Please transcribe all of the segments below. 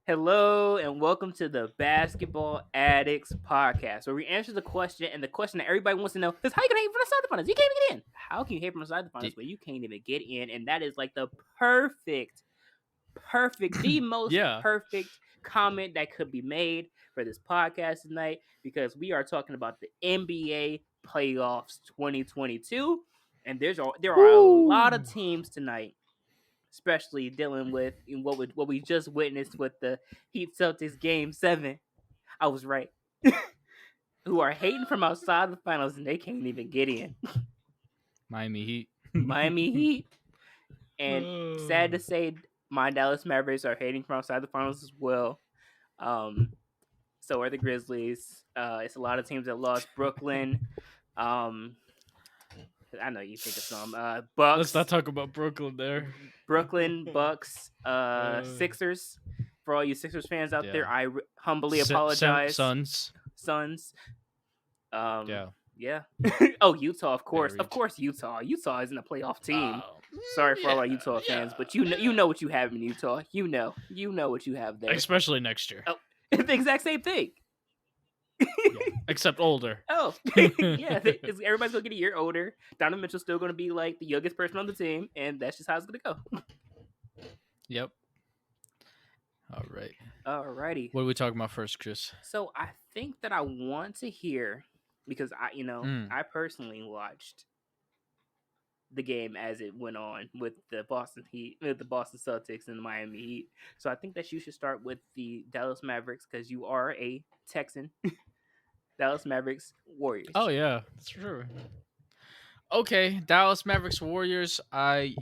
Hello and welcome to the Basketball Addicts podcast, where we answer the question, and the question that everybody wants to know is how you can hate from the side of the finals? You can't even get in. How can you hate from the side of the finals, D- but you can't even get in? And that is like the the most yeah. perfect comment that could be made for this podcast tonight, because we are talking about the NBA playoffs 2022, and there are a lot of Woo. teams tonight, especially dealing with what we just witnessed with the Heat Celtics game 7. I was right. Who are hating from outside the finals and they can't even get in. Miami Heat. Miami Heat, and sad to say, my Dallas Mavericks are hating from outside the finals as well. Um, so are the Grizzlies. It's a lot of teams that lost. Brooklyn. Um, I know you think of some. Let's Bucks. not talk about Brooklyn there. Brooklyn, Bucks, Uh, Sixers. For all you Sixers fans out there, yeah. I humbly apologize. Suns. Suns. Yeah. Yeah. Oh, Utah, of course. Buried. Of course, Utah. Utah isn't a playoff team. Oh, Sorry for all our yeah, Utah fans, yeah. but you know what you have in Utah. You know what you have there. Especially next year. Oh, it's the exact same thing. Yeah. Except older. Oh, yeah. Everybody's gonna get a year older. Donovan Mitchell's still gonna be like the youngest person on the team, and that's just how it's gonna go. Yep. All right. Alrighty. What are we talking about first, Chris? So I think that I want to hear, because I personally watched the game as it went on with the Boston Heat, with the Boston Celtics and the Miami Heat. So I think that you should start with the Dallas Mavericks, because you are a Texan. Dallas Mavericks Warriors. Oh yeah, that's true. Okay, Dallas Mavericks Warriors. I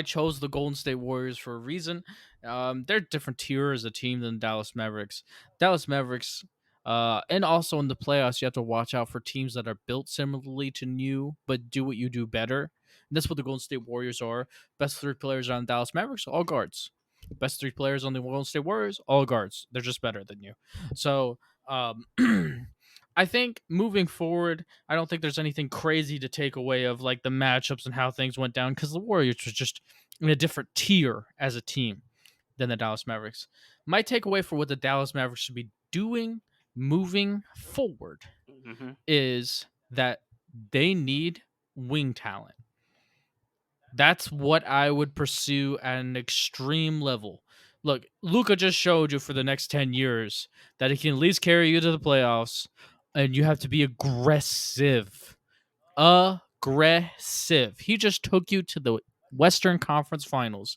chose the Golden State Warriors for a reason. They're different tier as a team than Dallas Mavericks. Dallas Mavericks, and also in the playoffs, you have to watch out for teams that are built similarly to you, but do what you do better. And that's what the Golden State Warriors are. Best three players on Dallas Mavericks, all guards. Best three players on the Golden State Warriors, all guards. They're just better than you. So, I think moving forward, I don't think there's anything crazy to take away of like the matchups and how things went down, because the Warriors was just in a different tier as a team than the Dallas Mavericks. My takeaway for what the Dallas Mavericks should be doing moving forward Mm-hmm. is that they need wing talent. That's what I would pursue at an extreme level. Look, Luka just showed you for the next 10 years that he can at least carry you to the playoffs, and you have to be aggressive. Aggressive. He just took you to the Western Conference Finals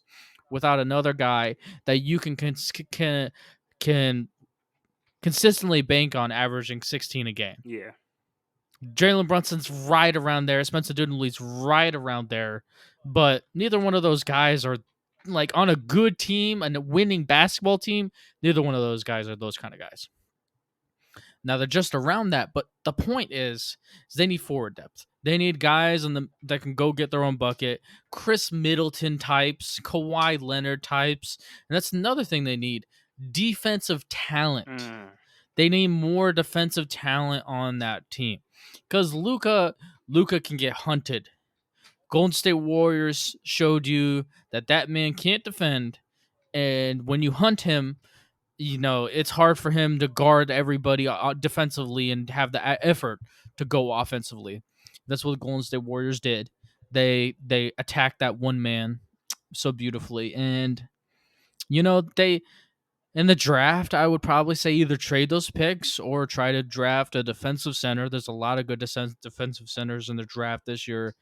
without another guy that you can consistently bank on averaging 16 a game. Yeah. Jalen Brunson's right around there. Spencer Dinwiddie's right around there. But neither one of those guys are like on a good team and a winning basketball team. Neither one of those guys are those kind of guys. Now they're just around that, but the point is they need forward depth. They need guys that can go get their own bucket. Chris Middleton types, Kawhi Leonard types, and that's another thing they need: defensive talent. They need more defensive talent on that team, because Luka can get hunted. Golden State Warriors showed you that man can't defend, and when you hunt him, it's hard for him to guard everybody defensively and have the effort to go offensively. That's what the Golden State Warriors did. They attacked that one man so beautifully, and they in the draft, I would probably say either trade those picks or try to draft a defensive center. There's a lot of good defensive centers in the draft this year.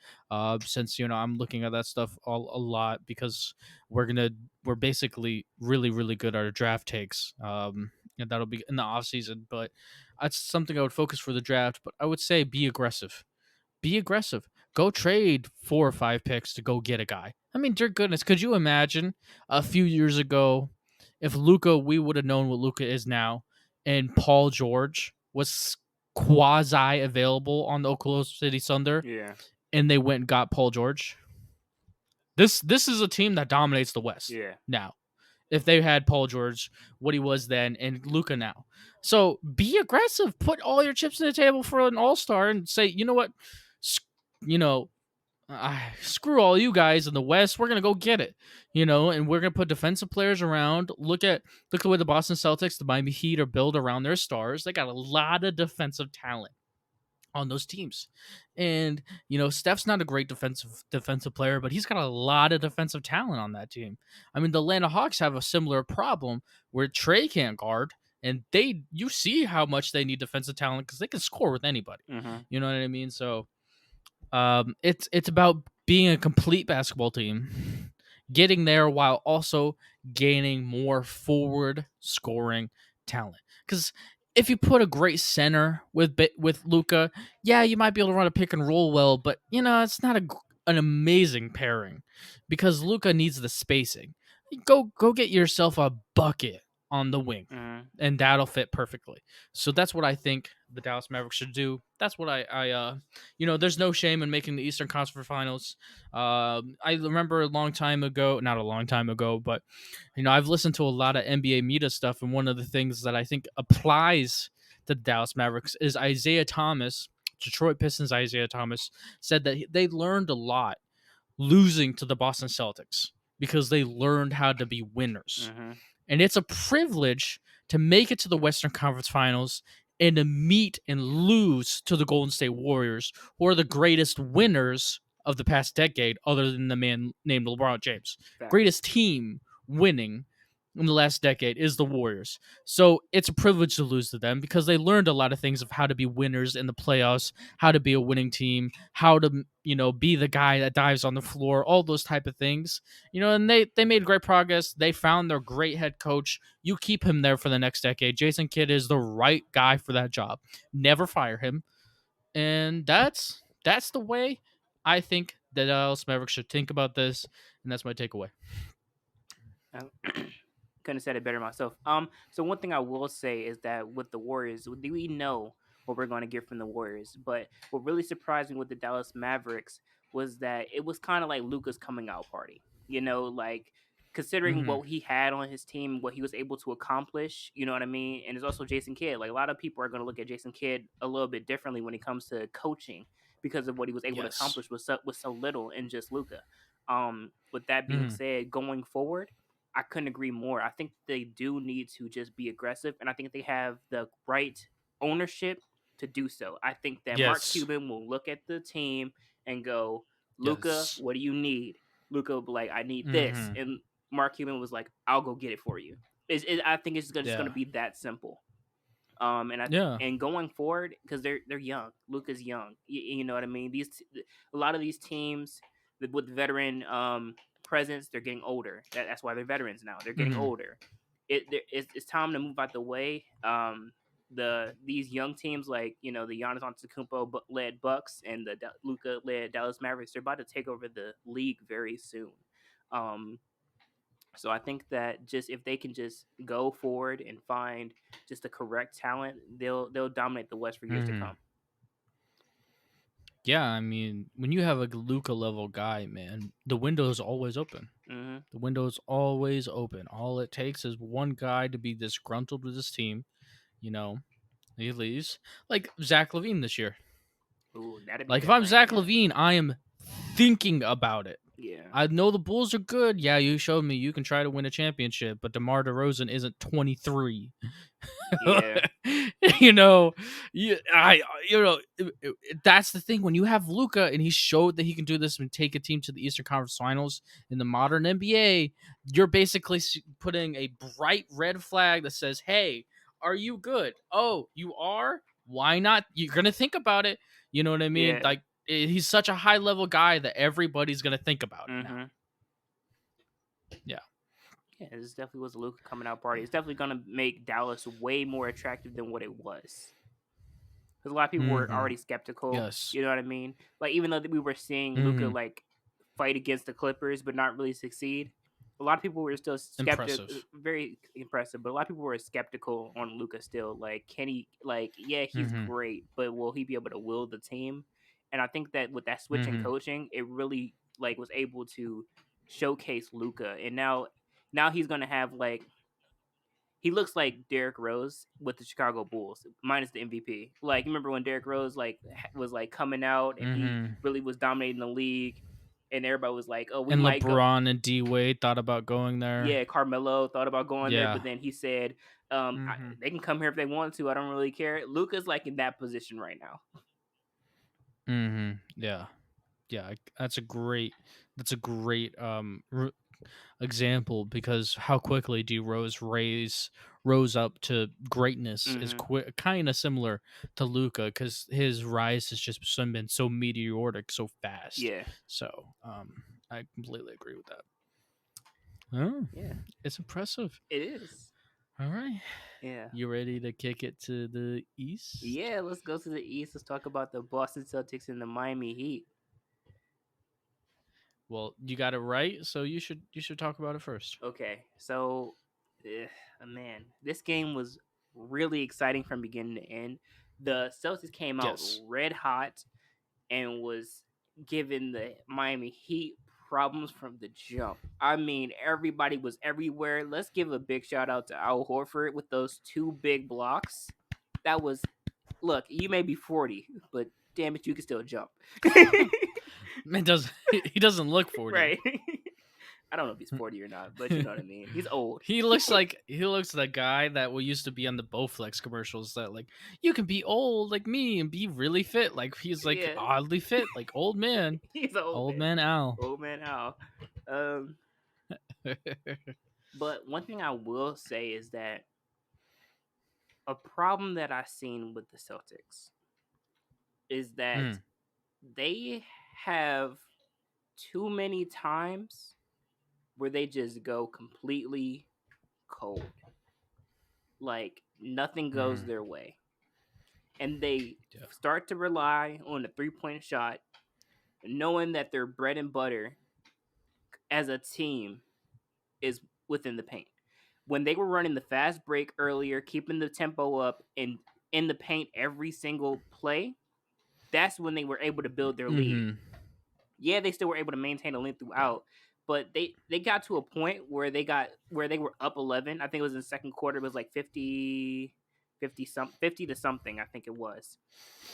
Since I'm looking at that stuff a lot, because we're basically really really good at our draft takes. And that'll be in the off season, but that's something I would focus for the draft. But I would say be aggressive. Be aggressive. Go trade 4 or 5 picks to go get a guy. I mean, dear goodness, could you imagine a few years ago if we would have known what Luka is now, and Paul George was quasi available on the Oklahoma City Thunder, Yeah. and they went and got Paul George? This is a team that dominates the West Yeah. now. If they had Paul George, what he was then, and Luka now. So be aggressive. Put all your chips on the table for an all-star and say, you know what? screw all you guys in the West. We're gonna go get it, and we're gonna put defensive players around. Look at the way the Boston Celtics, the Miami Heat are built around their stars. They got a lot of defensive talent on those teams. And Steph's not a great defensive player, but he's got a lot of defensive talent on that team. I mean, the Atlanta Hawks have a similar problem where Trey can't guard, and you see how much they need defensive talent because they can score with anybody. Mm-hmm. You know what I mean? So it's about being a complete basketball team, getting there while also gaining more forward scoring talent. Because if you put a great center with Luka, yeah, you might be able to run a pick and roll well, but it's not an amazing pairing because Luka needs the spacing. Go get yourself a bucket on the wing, Mm-hmm. and that'll fit perfectly. So that's what I think the Dallas Mavericks should do. That's what there's no shame in making the Eastern Conference Finals. I remember a long time ago, not a long time ago, but I've listened to a lot of NBA media stuff, and one of the things that I think applies to the Dallas Mavericks is Isaiah Thomas, Detroit Pistons Isaiah Thomas, said that they learned a lot losing to the Boston Celtics because they learned how to be winners. Mm-hmm. And it's a privilege to make it to the Western Conference Finals and to meet and lose to the Golden State Warriors, who are the greatest winners of the past decade, other than the man named LeBron James. Facts. Greatest team winning in the last decade is the Warriors. So it's a privilege to lose to them because they learned a lot of things of how to be winners in the playoffs, how to be a winning team, how to, be the guy that dives on the floor, all those type of things. And they made great progress. They found their great head coach. You keep him there for the next decade. Jason Kidd is the right guy for that job. Never fire him. And that's the way I think that Dallas Mavericks should think about this, and that's my takeaway. Couldn't have said it better myself. So one thing I will say is that with the Warriors, we know what we're going to get from the Warriors. But what really surprised me with the Dallas Mavericks was that it was kind of like Luka's coming out party. Like considering Mm-hmm. what he had on his team, what he was able to accomplish. You know what I mean? And it's also Jason Kidd. Like a lot of people are going to look at Jason Kidd a little bit differently when it comes to coaching because of what he was able to Yes. accomplish with so little in just Luka. With that being Mm-hmm. said, going forward, I couldn't agree more. I think they do need to just be aggressive, and I think they have the right ownership to do so. I think that Mark Yes. Cuban will look at the team and go, Luka, Yes. what do you need? Luka will be like, I need this. Mm-hmm. And Mark Cuban was like, I'll go get it for you. I think it's just going Yeah. to be that simple. Yeah. And going forward, because they're young. Luka's young. You know what I mean? A lot of these teams with veteran presence, they're getting older. That's why they're veterans now. They're getting Mm-hmm. older. It's time to move out the way. These young teams like the Giannis Antetokounmpo led Bucks and the Luka led Dallas Mavericks, they're about to take over the league very soon. Um, so I think that just if they can just go forward and find just the correct talent, they'll dominate the West for years to Mm-hmm. come. Yeah, I mean, when you have a Luca level guy, man, the window is always open. Mm-hmm. The window is always open. All it takes is one guy to be disgruntled with his team. You know, he leaves. Like Zach LaVine this year. Ooh, that'd be Like if I'm different. Zach Yeah. LaVine, I am thinking about it. Yeah. I know the Bulls are good. Yeah, you showed me you can try to win a championship, but DeMar DeRozan isn't 23. Yeah. you know, you, I, you know, that's the thing. When you have Luca and he showed that he can do this and take a team to the Eastern Conference Finals in the modern NBA, you're basically putting a bright red flag that says, "Hey, are you good? Oh, you are. Why not? You're gonna think about it. You know what I mean? Yeah. Like he's such a high level guy that everybody's gonna think about it now. Mm-hmm. Yeah. Yeah, this definitely was a Luka coming out party. It's definitely gonna make Dallas way more attractive than what it was. Because a lot of people were Mm-hmm. already skeptical. Yes. You know what I mean? Like even though we were seeing Luka Mm-hmm. like fight against the Clippers but not really succeed, a lot of people were still skeptical. Impressive. Very impressive, but a lot of people were skeptical on Luka still. Like, can he? Like, yeah, he's Mm-hmm. great, but will he be able to will the team? And I think that with that switch in Mm-hmm. coaching, it really like was able to showcase Luka, and now he's gonna have like He looks like Derrick Rose with the Chicago Bulls, minus the MVP. Like, you remember when Derrick Rose was like coming out and he Mm-hmm. really was dominating the league, and everybody was like, "Oh, we And might go." LeBron and D Wade thought about going there. Yeah, Carmelo thought about going there, Yeah. but then he said, Mm-hmm. "They can come here if they want to. I don't really care." Luka's like in that position right now. Mm-hmm. Yeah. Yeah. That's a great example, because how quickly D Rose rose up to greatness is Hmm. kind of similar to Luca, because his rise has just been so meteoric so fast. Yeah, So I completely agree with that. Oh, yeah, it's impressive. it is. All right, Yeah, you ready to kick it to the east? yeah. Let's go to the East. Let's talk about the Boston Celtics and the Miami Heat. Well, you got it right, so you should talk about it first. Okay, so, man, this game was really exciting from beginning to end. The Celtics came out Yes. red hot and was giving the Miami Heat problems from the jump. I mean, everybody was everywhere. Let's give a big shout out to Al Horford with those two big blocks. That was, look, you may be 40, but damn it, you can still jump. Man does he doesn't look 40. Right. I don't know if he's 40 or not, but you know what I mean. He's old. He looks the guy that we used to be on the Bowflex commercials, that like, you can be old like me and be really fit. Like, he's like Yeah. oddly fit, like old man. He's an old Old man. man Al. Old man Al. Um, but one thing I will say is that a problem that I've seen with the Celtics is that Mm, they have too many times where they just go completely cold. Like nothing goes mhm. their way. And they Yeah. start to rely on the 3-point shot, knowing that their bread and butter as a team is within the paint. When they were running the fast break earlier, keeping the tempo up and in the paint every single play, that's when they were able to build their lead. Mhm. Yeah, they still were able to maintain a lead throughout, but they got to a point where they were up 11. I think it was in the second quarter. It was like 50 to something, I think it was.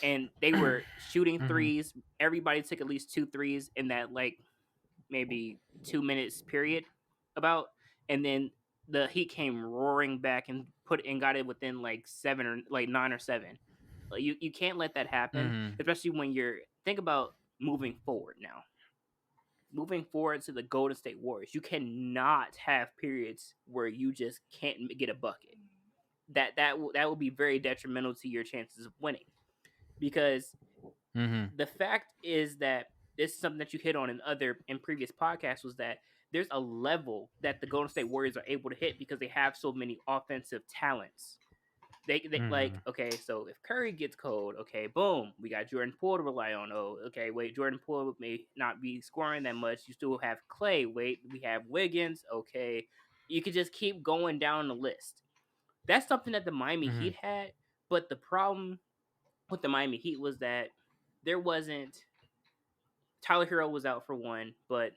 And they were shooting Mhm. threes. Everybody took at least 2 threes in that like maybe 2 minutes period about, and then the Heat came roaring back and got it within like 9 or 7. Like, you can't let that happen, Mhm. especially when you're think about moving forward now. Moving forward to the Golden State Warriors, you cannot have periods where you just can't get a bucket. That will be very detrimental to your chances of winning, because Mhm. the fact is that this is something that you hit on in previous podcasts, was that there's a level that the Golden State Warriors are able to hit because they have so many offensive talents. They like, Mhm. okay, so if Curry gets cold, okay, boom, we got Jordan Poole to rely on. Oh, okay, wait, Jordan Poole may not be scoring that much. You still have Clay. Wait, we have Wiggins. Okay, you could just keep going down the list. That's something that the Miami Mhm. Heat had, but the problem with the Miami Heat was that there wasn't Tyler Hero was out for one, but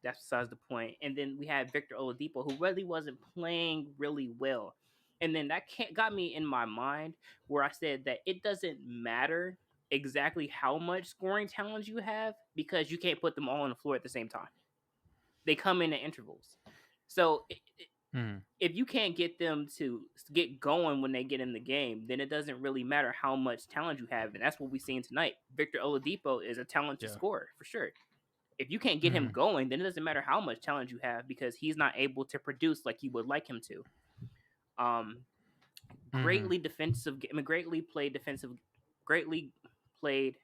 that's besides the point. And then we had Victor Oladipo, who really wasn't playing really well. And then that got me in my mind where I said that it doesn't matter exactly how much scoring talent you have, because you can't put them all on the floor at the same time. They come in at intervals. So Mhm. if you can't get them to get going when they get in the game, then it doesn't really matter how much talent you have. And that's what we've seen tonight. Victor Oladipo is a talented Yeah. scorer for sure. If you can't get him Mhm. going, then it doesn't matter how much talent you have, because he's not able to produce like you would like him to. Um, Mhm. greatly played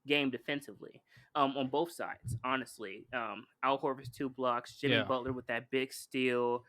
game defensively, on both sides. Honestly, Al Horford's 2 blocks, Jimmy Yeah. Butler with that big steal.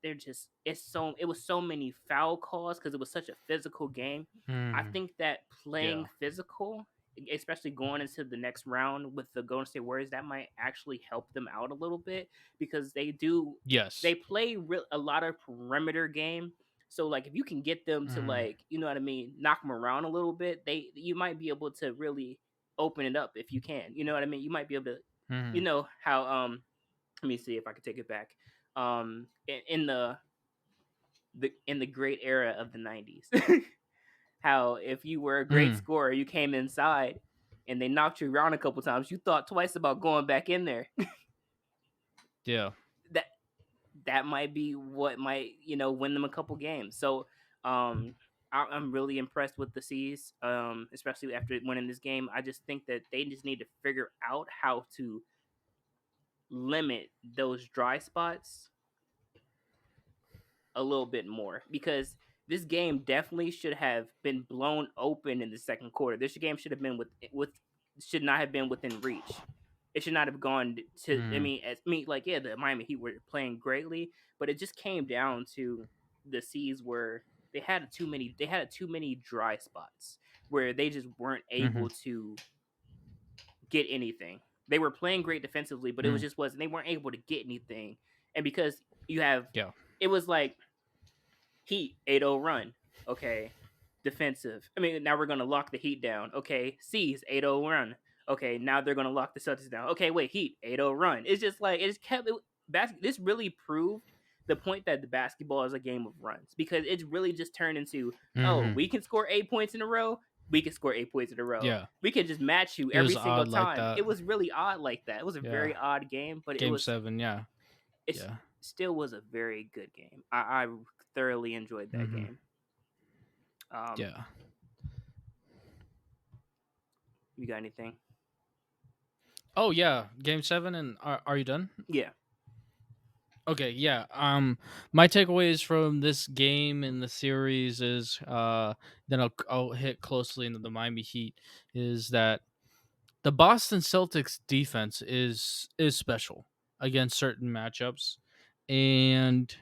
They're just it was so many foul calls because it was such a physical game. I Mhm. think that Yeah. playing physical, especially going into the next round with the Golden State Warriors, that might actually help them out a little bit, because Yes. they play a lot of perimeter game. So like if you can get them to, Mhm. like, you know what I mean, knock them around a little bit, you might be able to really open it up if you can. You know what I mean? You might be able to, you Mhm. know how let me see if I can take it back. In in the great era of the 90s. How if you were a great Mm, scorer, you came inside and they knocked you around a couple times, you thought twice about going back in there. yeah. that that might be what might win them a couple games. So I'm really impressed with the C's, especially after winning this game. I just think that they just need to figure out how to limit those dry spots a little bit more, because this game definitely should have been blown open in the second quarter. This game should have been with should not have been within reach. It should not have gone to. I Mm, mean, like, yeah, the Miami Heat were playing greatly, but it just came down to the C's where they had too many dry spots where they just weren't mm-hmm, able to get anything. They were playing great defensively, but it was mm, just wasn't they weren't able to get anything. And because you have yeah. it was like Heat 8-0 run. Okay. Defensive. I mean, now we're going to lock the Heat down. Okay. C's 8-0 run. Okay. Now they're going to lock the Celtics down. Okay. Wait. Heat 8-0 run. It's just like, it just kept this really proved the point that the basketball is a game of runs, because it's really just turned into, oh, Mm-hmm, we can score 8 points in a row. We can score 8 points in a row. yeah. We can just match you It every was single odd like time. that. It was really odd like that. It was a Yeah. very odd game, but Game 7, yeah. it's Yeah. still was a very good game. I thoroughly enjoyed that Mm-hmm, game. Um, yeah. you got anything? Oh yeah, Game 7, and are you done? Yeah. Okay, yeah. My takeaways from this game in the series is then I'll hit closely into the Miami Heat, is that the Boston Celtics defense is special against certain matchups, and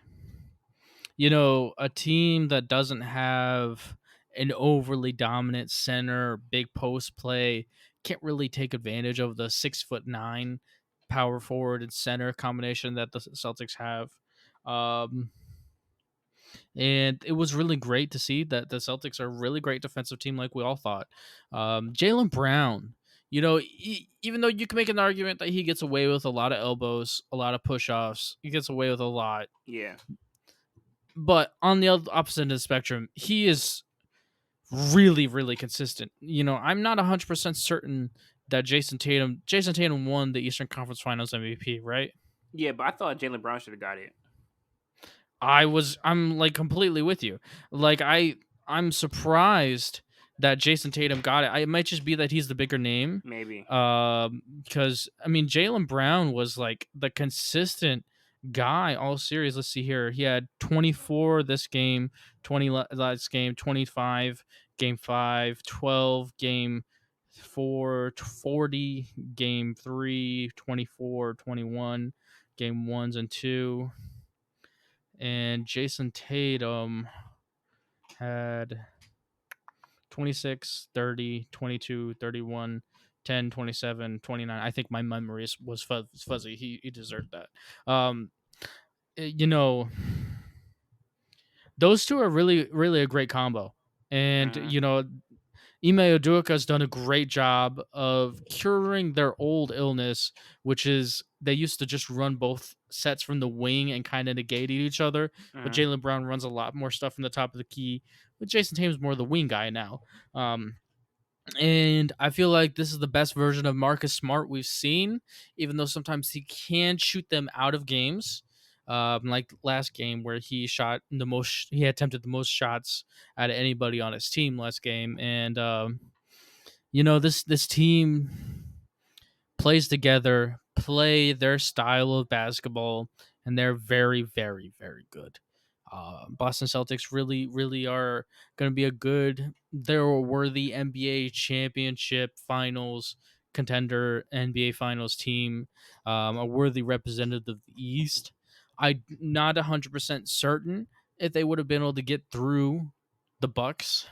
a team that doesn't have an overly dominant center, big post play, can't really take advantage of the 6'9" power forward and center combination that the Celtics have. Um, and it was really great to see that the Celtics are a really great defensive team, like we all thought. Jaylen Brown, even though you can make an argument that he gets away with a lot of elbows, a lot of push offs, he gets away with a lot. Yeah. But on the opposite end of the spectrum, he is really, really consistent. I'm not 100% certain that Jason Tatum won the Eastern Conference Finals MVP, right? Yeah, but I thought Jalen Brown should have got it. I'm like completely with you. Like I'm surprised that Jason Tatum got it. It might just be that he's the bigger name. Maybe. Because I mean Jaylen Brown was like the consistent guy all series. Let's see here. He had 24 this game, 20 last game, 25 game 5, 12 game 4, 40 game 3, 24, 21 game 1s and 2. And Jason Tatum had 26, 30, 22, 31, 10, 27, 29. I think my memory was fuzzy. He deserved that. Um, you know, those two are really, really a great combo. And, Mm-hmm. Ime Udoka has done a great job of curing their old illness, which is they used to just run both sets from the wing and kind of negate each other. But Mm-hmm. Jaylen Brown runs a lot more stuff from the top of the key. But Jason Tatum's more the wing guy now. And I feel like this is the best version of Marcus Smart we've seen, even though sometimes he can shoot them out of games. Like last game where he attempted the most shots out of anybody on his team last game. And this team plays together, play their style of basketball, and they're very, very, very good. Boston Celtics really, really are going to be they're a worthy NBA championship finals contender, NBA finals team, a worthy representative of the East. I'm not 100% certain if they would have been able to get through the Bucks,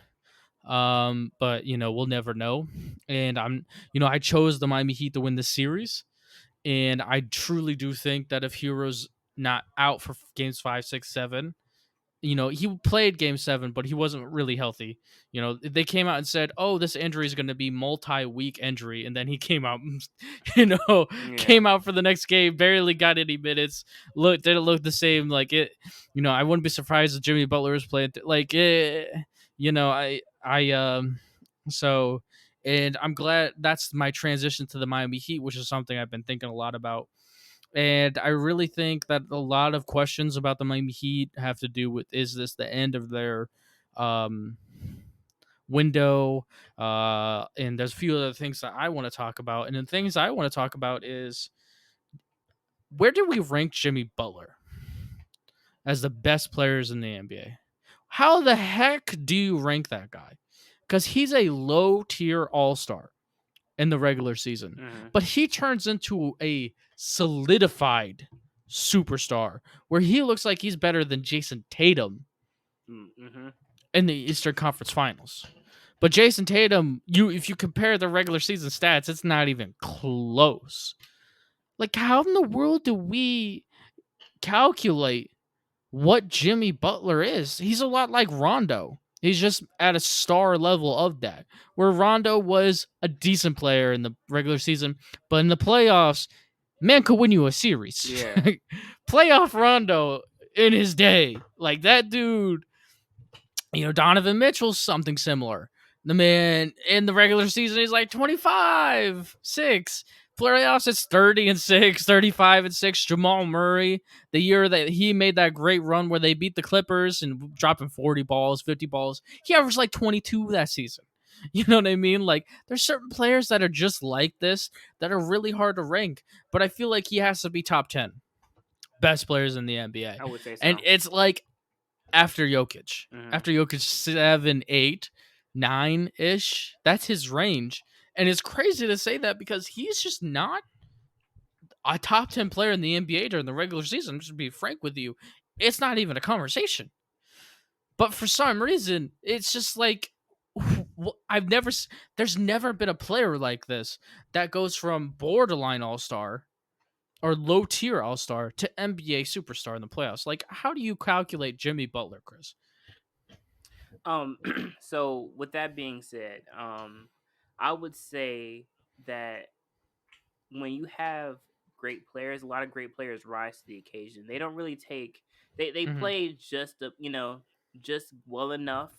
but we'll never know. And I chose the Miami Heat to win the series, and I truly do think that if Hero's not out for games 5, 6, 7, he played game 7, but he wasn't really healthy. They came out and said, "Oh, this injury is going to be multi-week injury," and then he came out, Yeah. came out for the next game, barely got any minutes. Didn't look the same. Like it, I wouldn't be surprised if Jimmy Butler was playing. So, and I'm glad that's my transition to the Miami Heat, which is something I've been thinking a lot about. And I really think that a lot of questions about the Miami Heat have to do with, is this the end of their um, window? And there's a few other things that I want to talk about. And the things I want to talk about is, where do we rank Jimmy Butler as the best players in the NBA? How the heck do you rank that guy? Because he's a low tier all star in the regular season, but he turns into a solidified superstar where he looks like he's better than Jason Tatum in the Eastern Conference Finals. But Jason Tatum, if you compare the regular season stats, it's not even close. Like, how in the world do we calculate what Jimmy Butler is? He's a lot like Rondo. He's just at a star level of that, where Rondo was a decent player in the regular season, but in the playoffs, man could win you a series. Yeah. Playoff Rondo in his day, like that dude, Donovan Mitchell's something similar. The man in the regular season, he's like 25-6. Playoffs, it's 30-6, 35-6. Jamal Murray, the year that he made that great run where they beat the Clippers and dropping 40 balls, 50 balls, he averaged like 22 that season. You know what I mean? Like, there's certain players that are just like this that are really hard to rank, but I feel like he has to be top 10 best players in the NBA. I would say so. And it's like after Jokic. After Jokic 7, 8, 9-ish. That's his range. And it's crazy to say that because he's just not a top 10 player in the NBA during the regular season. Just to be frank with you, it's not even a conversation. But for some reason, it's just like, there's never been a player like this that goes from borderline all-star or low tier all-star to NBA superstar in the playoffs. Like, how do you calculate Jimmy Butler, Chris? So with that being said, I would say that when you have great players, a lot of great players rise to the occasion. They don't really take they play just just well enough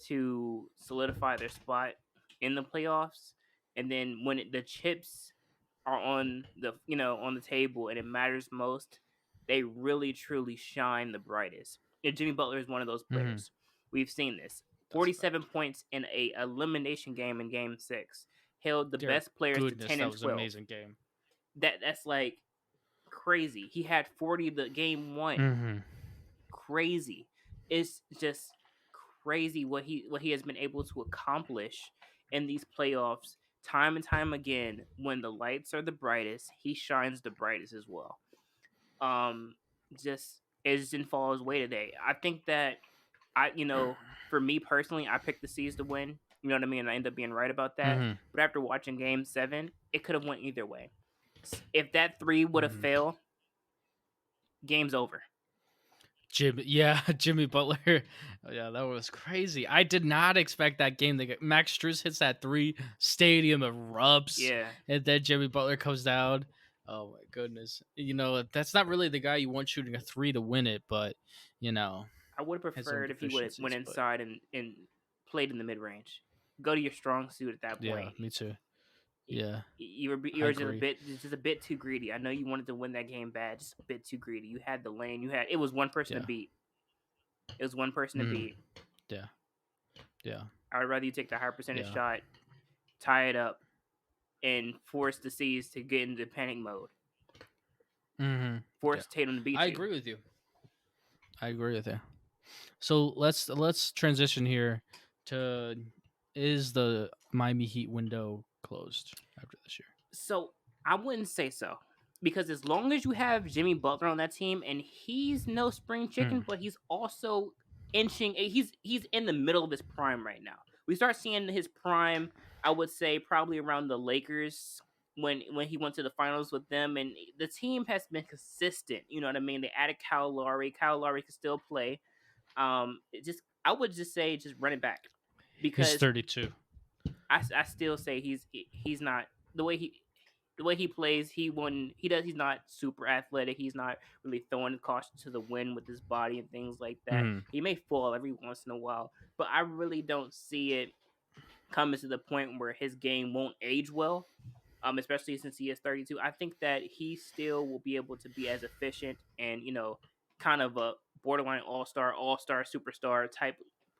to solidify their spot in the playoffs, and then when the chips are on on the table and it matters most, they really truly shine the brightest. And Jimmy Butler is one of those players. We've seen this. 47 points in a elimination game in Game 6 held the best players to 10 and 12. That was an amazing game. That's like crazy. He had 40 the game 1. Crazy. It's just crazy what he has been able to accomplish in these playoffs time and time again. When the lights are the brightest, he shines the brightest as well. Just it just didn't fall his way today. I think that for me personally, I picked the C's to win. You know what I mean? And I end up being right about that. But after watching Game 7, it could have went either way. If that 3 would have failed, game's over. Jimmy Butler. Yeah, that was crazy. I did not expect that game. Max Strus hits that 3, stadium erupts. Yeah. And then Jimmy Butler comes down. Oh my goodness. That's not really the guy you want shooting a 3 to win it, but I would have preferred if he would have went inside and played in the mid range. Go to your strong suit at that point. Yeah, me too. Yeah, you were just a bit too greedy. I know you wanted to win that game bad, just a bit too greedy. You had the lane. It was one person to beat. It was one person to beat. Yeah. I would rather you take the high percentage shot, tie it up, and force the C's to get into panic mode. Force Tatum to beat you. I agree with you. So let's transition here to, is the Miami Heat window closed after this year? So I wouldn't say so, because as long as you have Jimmy Butler on that team, and he's no spring chicken, but he's also inching. He's in the middle of his prime right now. We start seeing his prime, I would say, probably around the Lakers when he went to the finals with them, and the team has been consistent. You know what I mean? They added Kyle Lowry. Kyle Lowry can still play. I would just say just run it back He's because 32. I still say he's not the way he plays. He's not super athletic. He's not really throwing caution to the wind with his body and things like that. Mm. He may fall every once in a while, but I really don't see it coming to the point where his game won't age well. Especially since he is 32, I think that he still will be able to be as efficient and kind of a borderline all star, superstar type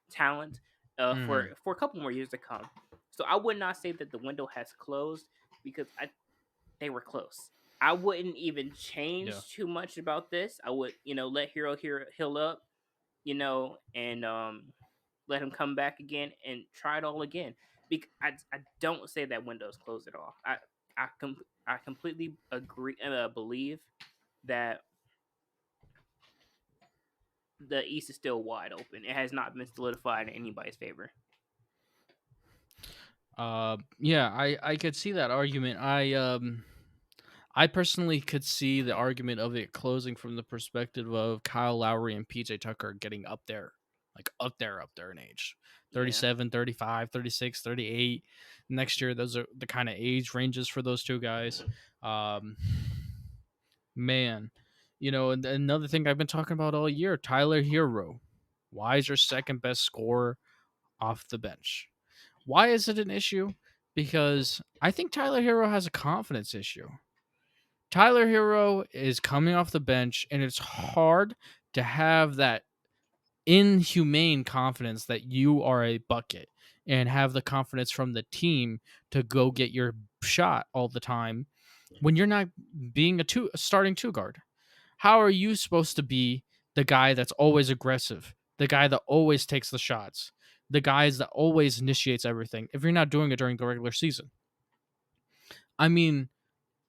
talent Mm. for a couple more years to come. So I would not say that the window has closed because they were close. I wouldn't even Yeah. change too much about this. I would let Hero here heal up, and let him come back again and try it all again. I don't say that window's closed at all. I completely agree and believe that the East is still wide open. It has not been solidified in anybody's favor. Yeah, I could see that argument. I personally could see the argument of it closing from the perspective of Kyle Lowry and PJ Tucker getting up there, like up there in age. Yeah. 37, 35, 36, 38. Next year, those are the kind of age ranges for those two guys. Um, man, and another thing I've been talking about all year, Tyler Hero. Why is your second best scorer off the bench? Why is it an issue? Because I think Tyler Hero has a confidence issue. Tyler Hero is coming off the bench, and it's hard to have that inhumane confidence that you are a bucket and have the confidence from the team to go get your shot all the time when you're not being a starting two guard. How are you supposed to be the guy that's always aggressive, the guy that always takes the shots, the guys that always initiates everything if you're not doing it during the regular season? I mean,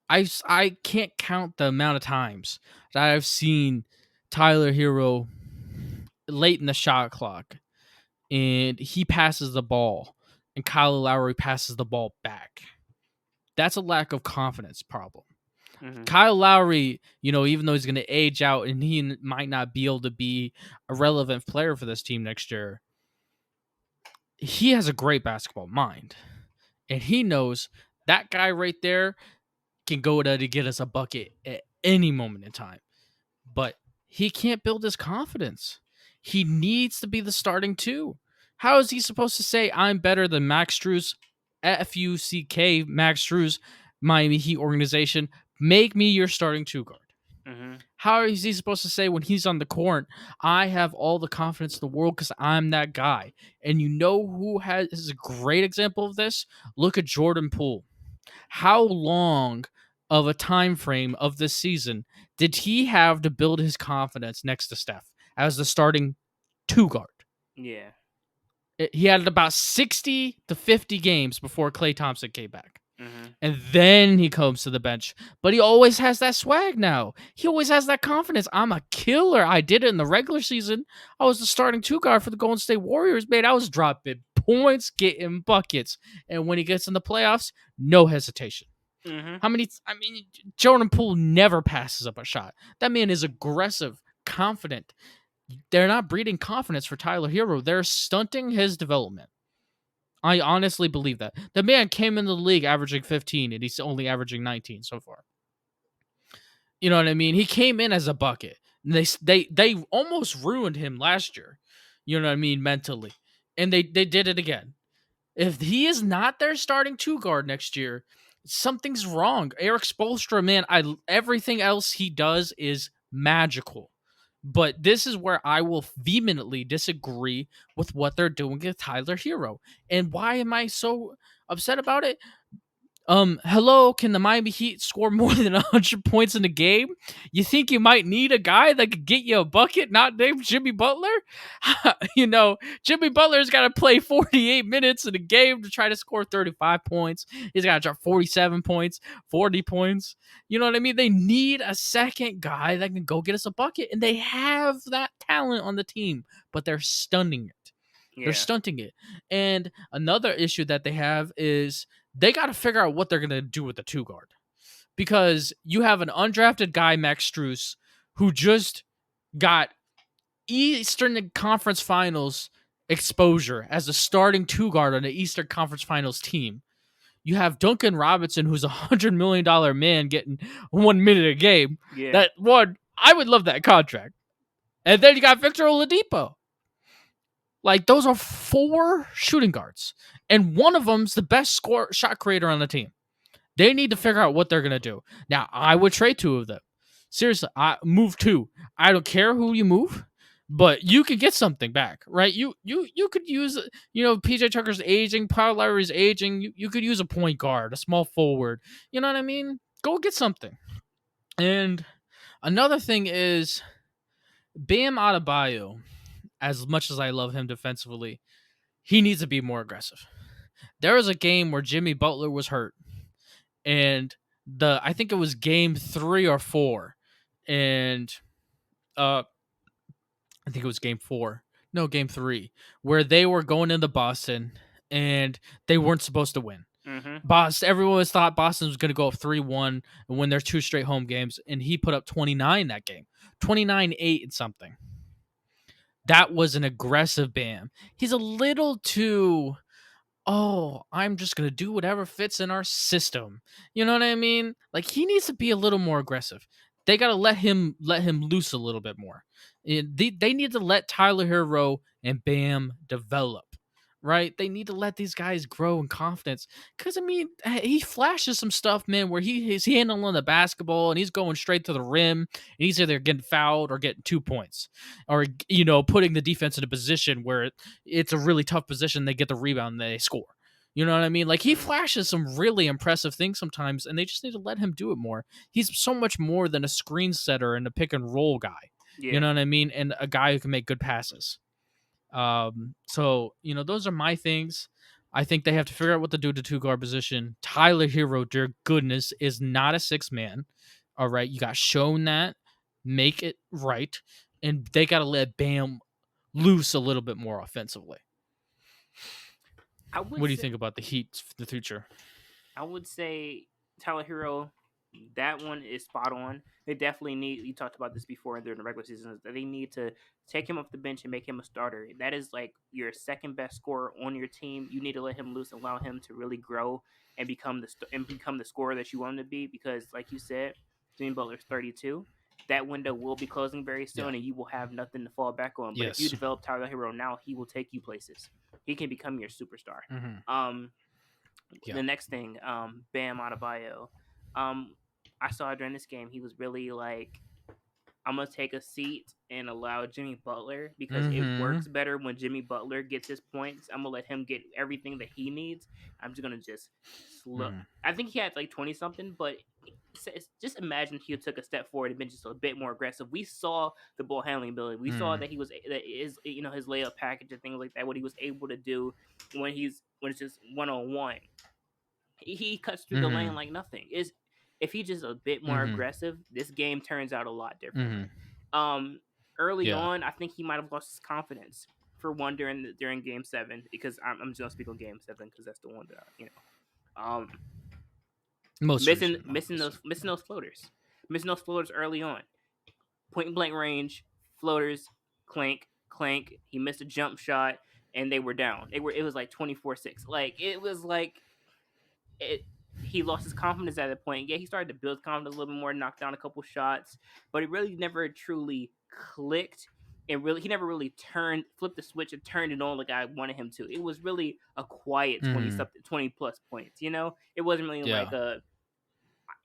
I can't count the amount of times that I've seen Tyler Hero late in the shot clock and he passes the ball and Kyle Lowry passes the ball back. That's a lack of confidence problem. Mm-hmm. Kyle Lowry, even though he's going to age out and he might not be able to be a relevant player for this team next year, he has a great basketball mind. And he knows that guy right there can go to get us a bucket at any moment in time. But he can't build his confidence. He needs to be the starting two. How is he supposed to say, I'm better than Max Strus, FUCK, Max Strus, Miami Heat organization, make me your starting two guard? Mm-hmm. How is he supposed to say when he's on the court, I have all the confidence in the world because I'm that guy? And you know who is a great example of this? Look at Jordan Poole. How long of a time frame of this season did he have to build his confidence next to Steph as the starting two guard? Yeah. He had about 60 to 50 games before Klay Thompson came back. Mm-hmm. And then he comes to the bench. But he always has that swag now. He always has that confidence. I'm a killer. I did it in the regular season. I was the starting two guard for the Golden State Warriors, man. I was dropping points, getting buckets. And when he gets in the playoffs, no hesitation. Mm-hmm. Jordan Poole never passes up a shot. That man is aggressive, confident. They're not breeding confidence for Tyler Hero. They're stunting his development. I honestly believe that. The man came in the league averaging 15, and he's only averaging 19 so far. You know what I mean? He came in as a bucket. They almost ruined him last year. You know what I mean? Mentally. And they did it again. If he is not their starting two guard next year, something's wrong. Eric Spoelstra, man, everything else he does is magical. But this is where I will vehemently disagree with what they're doing with Tyler Hero. And why am I so upset about it? Hello, can the Miami Heat score more than 100 points in a game? You think you might need a guy that could get you a bucket, not named Jimmy Butler? Jimmy Butler's got to play 48 minutes in a game to try to score 35 points. He's got to drop 47 points, 40 points. You know what I mean? They need a second guy that can go get us a bucket, and they have that talent on the team, but they're stunning it. Yeah. They're stunting it. And another issue that they have is they got to figure out what they're going to do with the two guard, because you have an undrafted guy, Max Strus, who just got Eastern Conference Finals exposure as a starting two guard on the Eastern Conference Finals team. You have Duncan Robinson, who's $100 million man, getting 1 minute a game. Yeah. That one, I would love that contract. And then you got Victor Oladipo. Like, those are 4 shooting guards, and one of them's the best shot creator on the team. They need to figure out what they're gonna do. Now, I would trade 2 of them. Seriously, I move 2. I don't care who you move, but you could get something back, right? You could use, PJ Tucker's aging, Kyle Lowry's aging. You could use a point guard, a small forward. You know what I mean? Go get something. And another thing is Bam Adebayo. As much as I love him defensively, he needs to be more aggressive. There was a game where Jimmy Butler was hurt, and I think it was game 3 or 4, and I think it was game 4. No, game 3, where they were going into Boston and they weren't supposed to win. Mm-hmm. Everyone thought Boston was going to go up 3-1 and win their 2 straight home games, and he put up 29 that game, 29-8 and something. That was an aggressive Bam. He's a little too, I'm just going to do whatever fits in our system. You know what I mean? Like, he needs to be a little more aggressive. They got to let him loose a little bit more. They need to let Tyler Hero and Bam develop, right? They need to let these guys grow in confidence. Because, I mean, he flashes some stuff, man, where he's handling the basketball and he's going straight to the rim. And he's either getting fouled or getting 2 points. Or, putting the defense in a position where it's a really tough position. They get the rebound and they score. You know what I mean? Like, he flashes some really impressive things sometimes, and they just need to let him do it more. He's so much more than a screen setter and a pick and roll guy. Yeah. You know what I mean? And a guy who can make good passes. So, those are my things. I think they have to figure out what to do to 2-guard position. Tyler Hero, dear goodness, is not a 6-man. All right, you got shown that. Make it right. And they got to let Bam loose a little bit more offensively. What do you think about the Heat for the future? I would say Tyler Hero, that one is spot on. They definitely need, you talked about this before during the regular season, that they need to take him off the bench and make him a starter. That is like your second best scorer on your team. You need to let him loose, allow him to really grow and become the scorer that you want him to be, because like you said, Jimmy Butler's 32. That window will be closing very soon, and you will have nothing to fall back on. But if you develop Tyler Hero now, he will take you places. He can become your superstar. The next thing, Bam Adebayo. I saw during this game, he was really like, I'm going to take a seat and allow Jimmy Butler, because it works better when Jimmy Butler gets his points. I'm going to let him get everything that he needs. I'm just going to just slow. I think he had like 20 something, but just imagine if he took a step forward and been just a bit more aggressive. We saw the ball handling ability. We saw that his layup package and things like that, what he was able to do when it's just one-on-one. He cuts through the lane like nothing. If he's just a bit more aggressive, this game turns out a lot differently. Early on, I think he might have lost his confidence for one during Game 7, because I'm just gonna speak on Game 7 because that's the one that missing those floaters early on, point blank range floaters, clank. He missed a jump shot and they were down. It was like 24-6. Like, it was like he lost his confidence at that point. Yeah, he started to build confidence a little bit more, knock down a couple shots, but it really never truly clicked. And he never really flipped the switch and turned it on like I wanted him to. It was really a quiet 20 plus points. It wasn't really like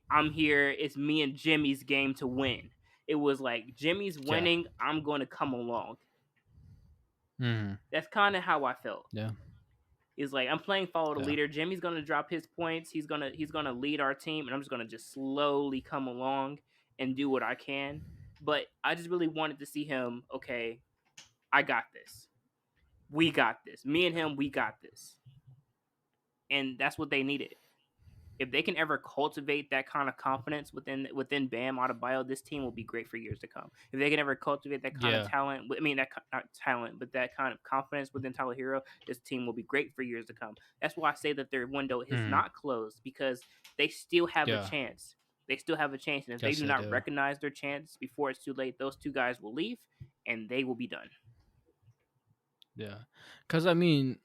I'm here, it's me and Jimmy's game to win. It was like, Jimmy's winning, I'm going to come along. That's kind of how I felt. Yeah. Is like, I'm playing follow the leader. Jimmy's gonna drop his points. He's gonna lead our team, and I'm just gonna just slowly come along and do what I can. But I just really wanted to see him. Okay, I got this. We got this. Me and him, we got this. And that's what they needed. If they can ever cultivate that kind of confidence within Bam Adebayo, this team will be great for years to come. If they can ever cultivate that kind of talent, not talent, but that kind of confidence within Tyler Hero, this team will be great for years to come. That's why I say that their window is not closed, because they still have a chance. They still have a chance, and if they do not recognize their chance before it's too late, those 2 guys will leave, and they will be done. Yeah, because I mean,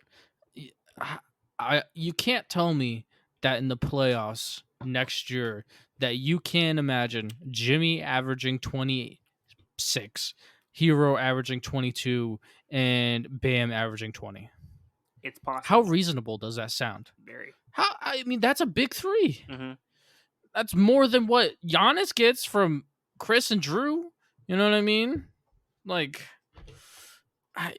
you can't tell me that in the playoffs next year that you can imagine Jimmy averaging 26, Hero averaging 22, and Bam averaging 20. It's How possible. reasonable does that sound? Very. How I mean, that's a big three. Mm-hmm. That's more than what Giannis gets from Chris and Drew. You know what I mean? Like, I,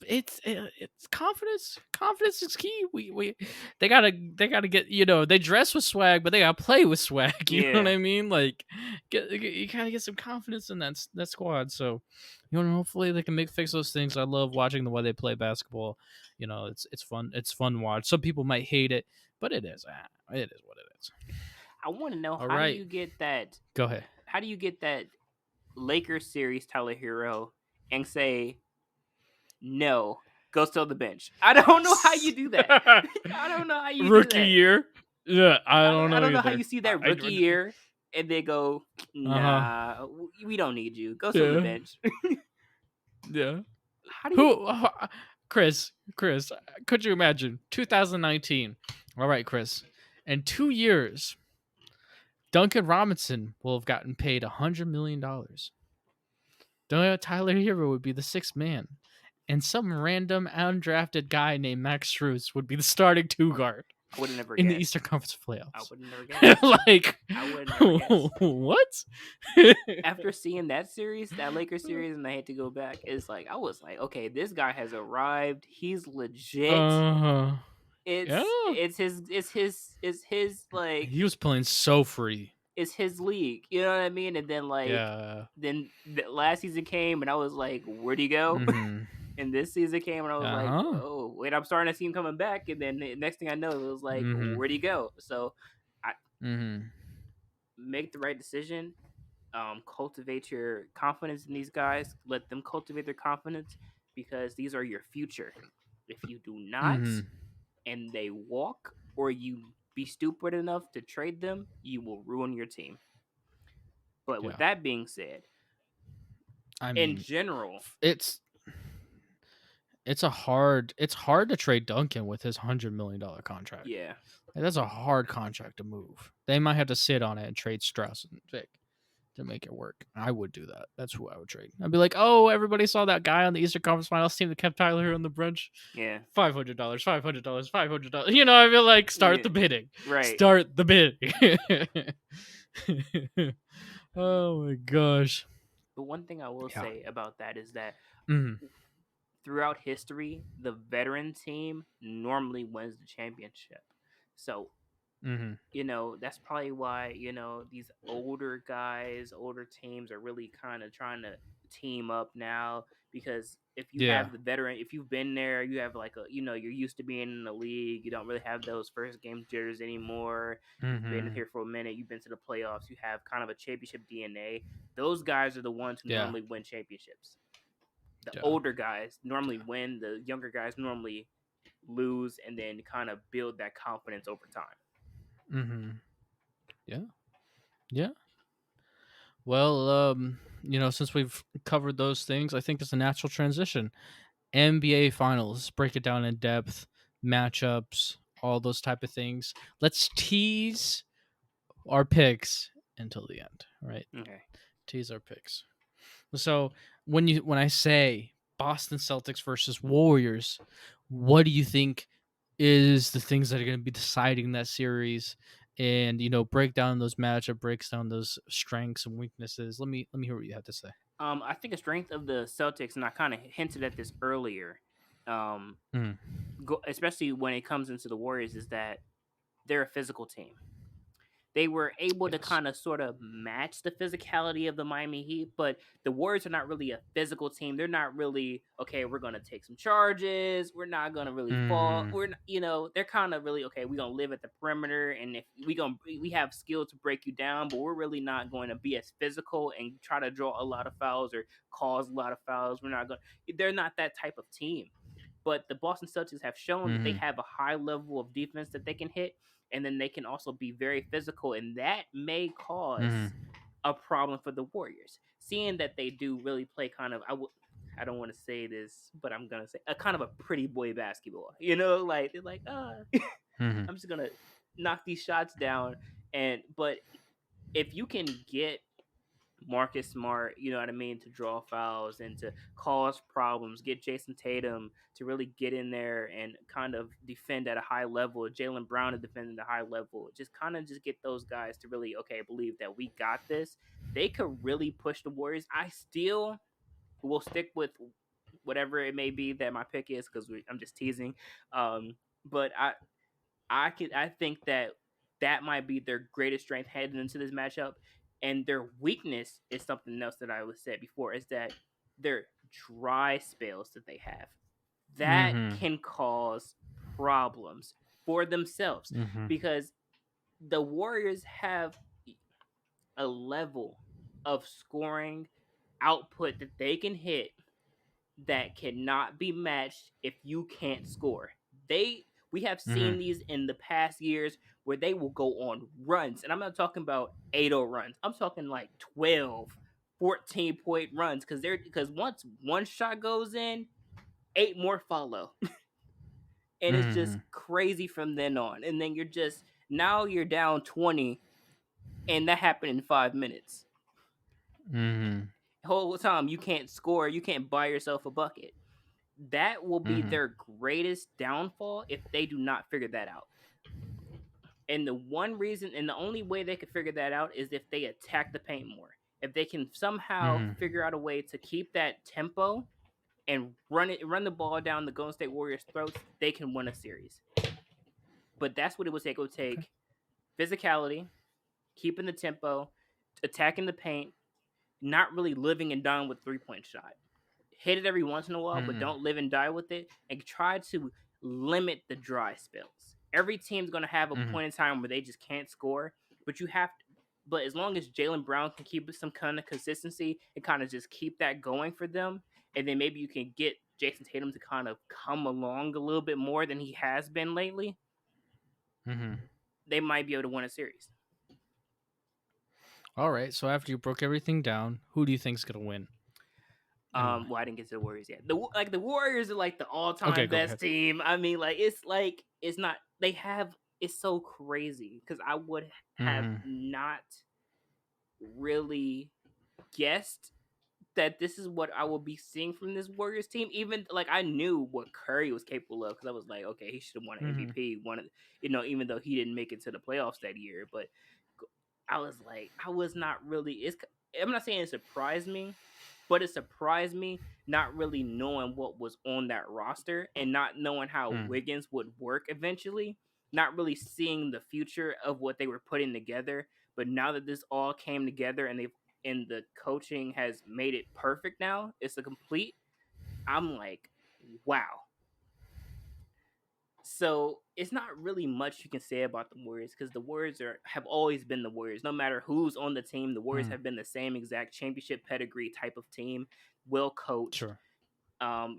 it's confidence. Confidence is key. We they gotta get, they dress with swag, but they gotta play with swag. You know what Yeah. I mean? Like, you kind of get some confidence in that squad. So, hopefully they can fix those things. I love watching the way they play basketball. It's fun. It's fun to watch. Some people might hate it, but it is. It is what it is. I want to know, All how do right, you get that? go ahead. How do you get that Lakers series Tyler Hero and say no? Go still the bench. I don't know how you do that. I don't know how you do Rookie that. year. Yeah, I don't I know don't know how either. you see that rookie year and they go, Uh huh. nah, we don't need you. Go sit on the Yeah. bench. Yeah. How do you? Who? Chris. Could you imagine 2019? All right, Chris. In 2 years, Duncan Robinson will have gotten paid $100 million. Tyler Hero would be the sixth man, and some random undrafted guy named Max Strus would be the starting two guard I would have never in the guessed. Eastern Conference I playoffs. would have never guessed. Like, I would have never guessed. what? After seeing that series, that Lakers series, and I had to go back, it's like I was like, okay, this guy has arrived. He's legit. Uh, yeah. It's his like He was playing so free. it's his league. You know what I mean? And then Yeah. then the last season came, and I was like, where'd he go? Mm-hmm. And this season came, and I was like, Uh-huh. oh wait, I'm starting to see him coming back. And then the next thing I know, it was like, Mm-hmm. where'd he go? So I Mm-hmm. make the right decision. Cultivate your confidence in these guys. Let them cultivate their confidence, because these are your future. If you do not, Mm-hmm. and they walk, or you be stupid enough to trade them, you will ruin your team. But with Yeah. that being said, I in mean, general, it's hard to trade Duncan with his $100 million contract. yeah, That's a hard contract to move. They might have to sit on it and trade Strauss and Vic to make it work. I would do that. That's who I would trade. I'd be like, oh, everybody saw that guy on the Eastern Conference Finals team that kept Tyler here on the bench. yeah, $500, $500. I feel like start yeah, the bidding. right. Start the bidding. Oh my gosh. But one thing I will Yeah. say about that is that Mm-hmm. throughout history, the veteran team normally wins the championship. So Mm-hmm. that's probably why these older guys, older teams are really kind of trying to team up now, because if you Yeah. have the veteran, if you've been there, you have like you're used to being in the league, you don't really have those first game jitters anymore. You've been Mm-hmm. here for a minute, you've been to the playoffs, you have kind of a championship DNA. Those guys are the ones who Yeah. normally win championships. The Yeah. older guys normally win, the younger guys normally lose, and then kind of build that confidence over time. Mm-hmm. Yeah. Yeah. Well, since we've covered those things, I think it's a natural transition. NBA Finals, break it down in depth, matchups, all those type of things. Let's tease our picks until the end, right? Okay. Tease our picks. So when I say Boston Celtics versus Warriors, what do you think is the things that are going to be deciding that series? And break down those matchup, breaks down those strengths and weaknesses. Let me hear what you have to say. I think a strength of the Celtics, and I kind of hinted at this earlier, um, Mm. especially when it comes into the Warriors, is that they're a physical team. They were able to Yes. kind of sort of match the physicality of the Miami Heat, but the Warriors are not really a physical team. They're not really, okay, we're going to take some charges. We're not going to really fall. Mm. They're kind of really, okay, we're going to live at the perimeter, and if we have skill to break you down, but we're really not going to be as physical and try to draw a lot of fouls or cause a lot of fouls. They're not that type of team. But the Boston Celtics have shown that they have a high level of defense that they can hit, and then they can also be very physical, and that may cause a problem for the Warriors. seeing that they do really play kind of I don't want to say this, but I'm gonna say a kind of a pretty boy basketball. Like they're like, Mm-hmm. I'm just gonna knock these shots down. But if you can get Marcus Smart, you know what I mean, to draw fouls and to cause problems, get Jason Tatum to really get in there and kind of defend at a high level, Jaylen Brown to defend at a high level, just kind of just get those guys to really, okay, believe that we got this. They could really push the Warriors. I still will stick with whatever it may be that my pick is because I'm just teasing. But I think that that might be their greatest strength heading into this matchup, and their weakness is something else that I was said before is that their dry spells that they have that Mm-hmm. can cause problems for themselves Mm-hmm. because the Warriors have a level of scoring output that they can hit that cannot be matched if you can't score. We have seen Mm-hmm. these in the past years where they will go on runs. And I'm not talking about 8-0 runs. I'm talking like 12, 14-point runs because once one shot goes in, 8 more follow. And it's just Mm-hmm. crazy from then on. And then now you're down 20 and that happened in 5 minutes. Mm-hmm. The whole time you can't score, you can't buy yourself a bucket. That will be Mm-hmm. their greatest downfall if they do not figure that out. And the one reason and the only way they could figure that out is if they attack the paint more. If they can somehow Mm-hmm. figure out a way to keep that tempo and run the ball down the Golden State Warriors' throats, they can win a series. But that's what it would take. It would Okay. take physicality, keeping the tempo, attacking the paint, not really living and dying with 3-point shot. Hit it every once in a while, but Mm-hmm. don't live and die with it, and try to limit the dry spells. Every team's gonna have a Mm-hmm. point in time where they just can't score, but you have to. But as long as Jaylen Brown can keep some kind of consistency and kind of just keep that going for them, and then maybe you can get Jason Tatum to kind of come along a little bit more than he has been lately, Mm-hmm. they might be able to win a series. All right. So after you broke everything down, who do you think's gonna win, and why? Well, I didn't get to the Warriors yet. The Warriors are like the all Okay, time go best ahead. team. I mean, like it's not. They have it's so crazy because I would have Mm-hmm. not really guessed that this is what I will be seeing from this Warriors team. Even like I knew what Curry was capable of because I was like, okay, he should have won an Mm-hmm. MVP. Even though he didn't make it to the playoffs that year, but I was like, I was not really. I'm not saying it surprised me, but it surprised me not really knowing what was on that roster and not knowing how Mm. Wiggins would work eventually. Not really seeing the future of what they were putting together. But now that this all came together and the coaching has made it perfect now, it's a complete. I'm like, wow. So it's not really much you can say about the Warriors because the Warriors have always been the Warriors. No matter who's on the team, the Warriors Mm. have been the same exact championship pedigree type of team, well coached. Sure.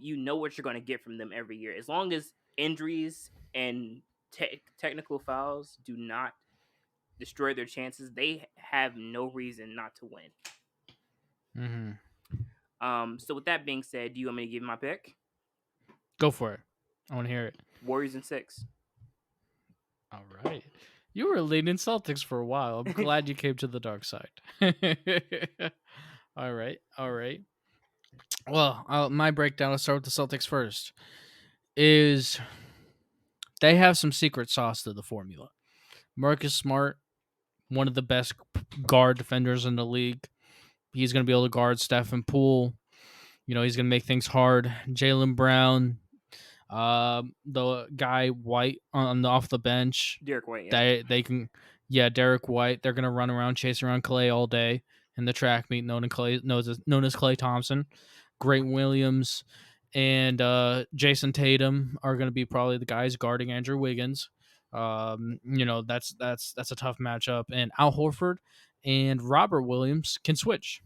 You know what you're going to get from them every year. As long as injuries and technical fouls do not destroy their chances, they have no reason not to win. Mm-hmm. So with that being said, do you want me to give my pick? Go for it. I want to hear it. Warriors in 6. All right. You were leaning Celtics for a while. I'm glad you came to the dark side. All right. All right. Well, my breakdown, I'll start with the Celtics first, is they have some secret sauce to the formula. Marcus Smart, one of the best guard defenders in the league. He's going to be able to guard Stephen Poole. He's going to make things hard. Jaylen Brown, the guy White off the bench. Derek White, yeah. They can, Derek White. They're gonna run around chasing around Clay all day in the track meet known as Clay Thompson. Great Williams and Jason Tatum are gonna be probably the guys guarding Andrew Wiggins. That's a tough matchup. And Al Horford and Robert Williams can switch.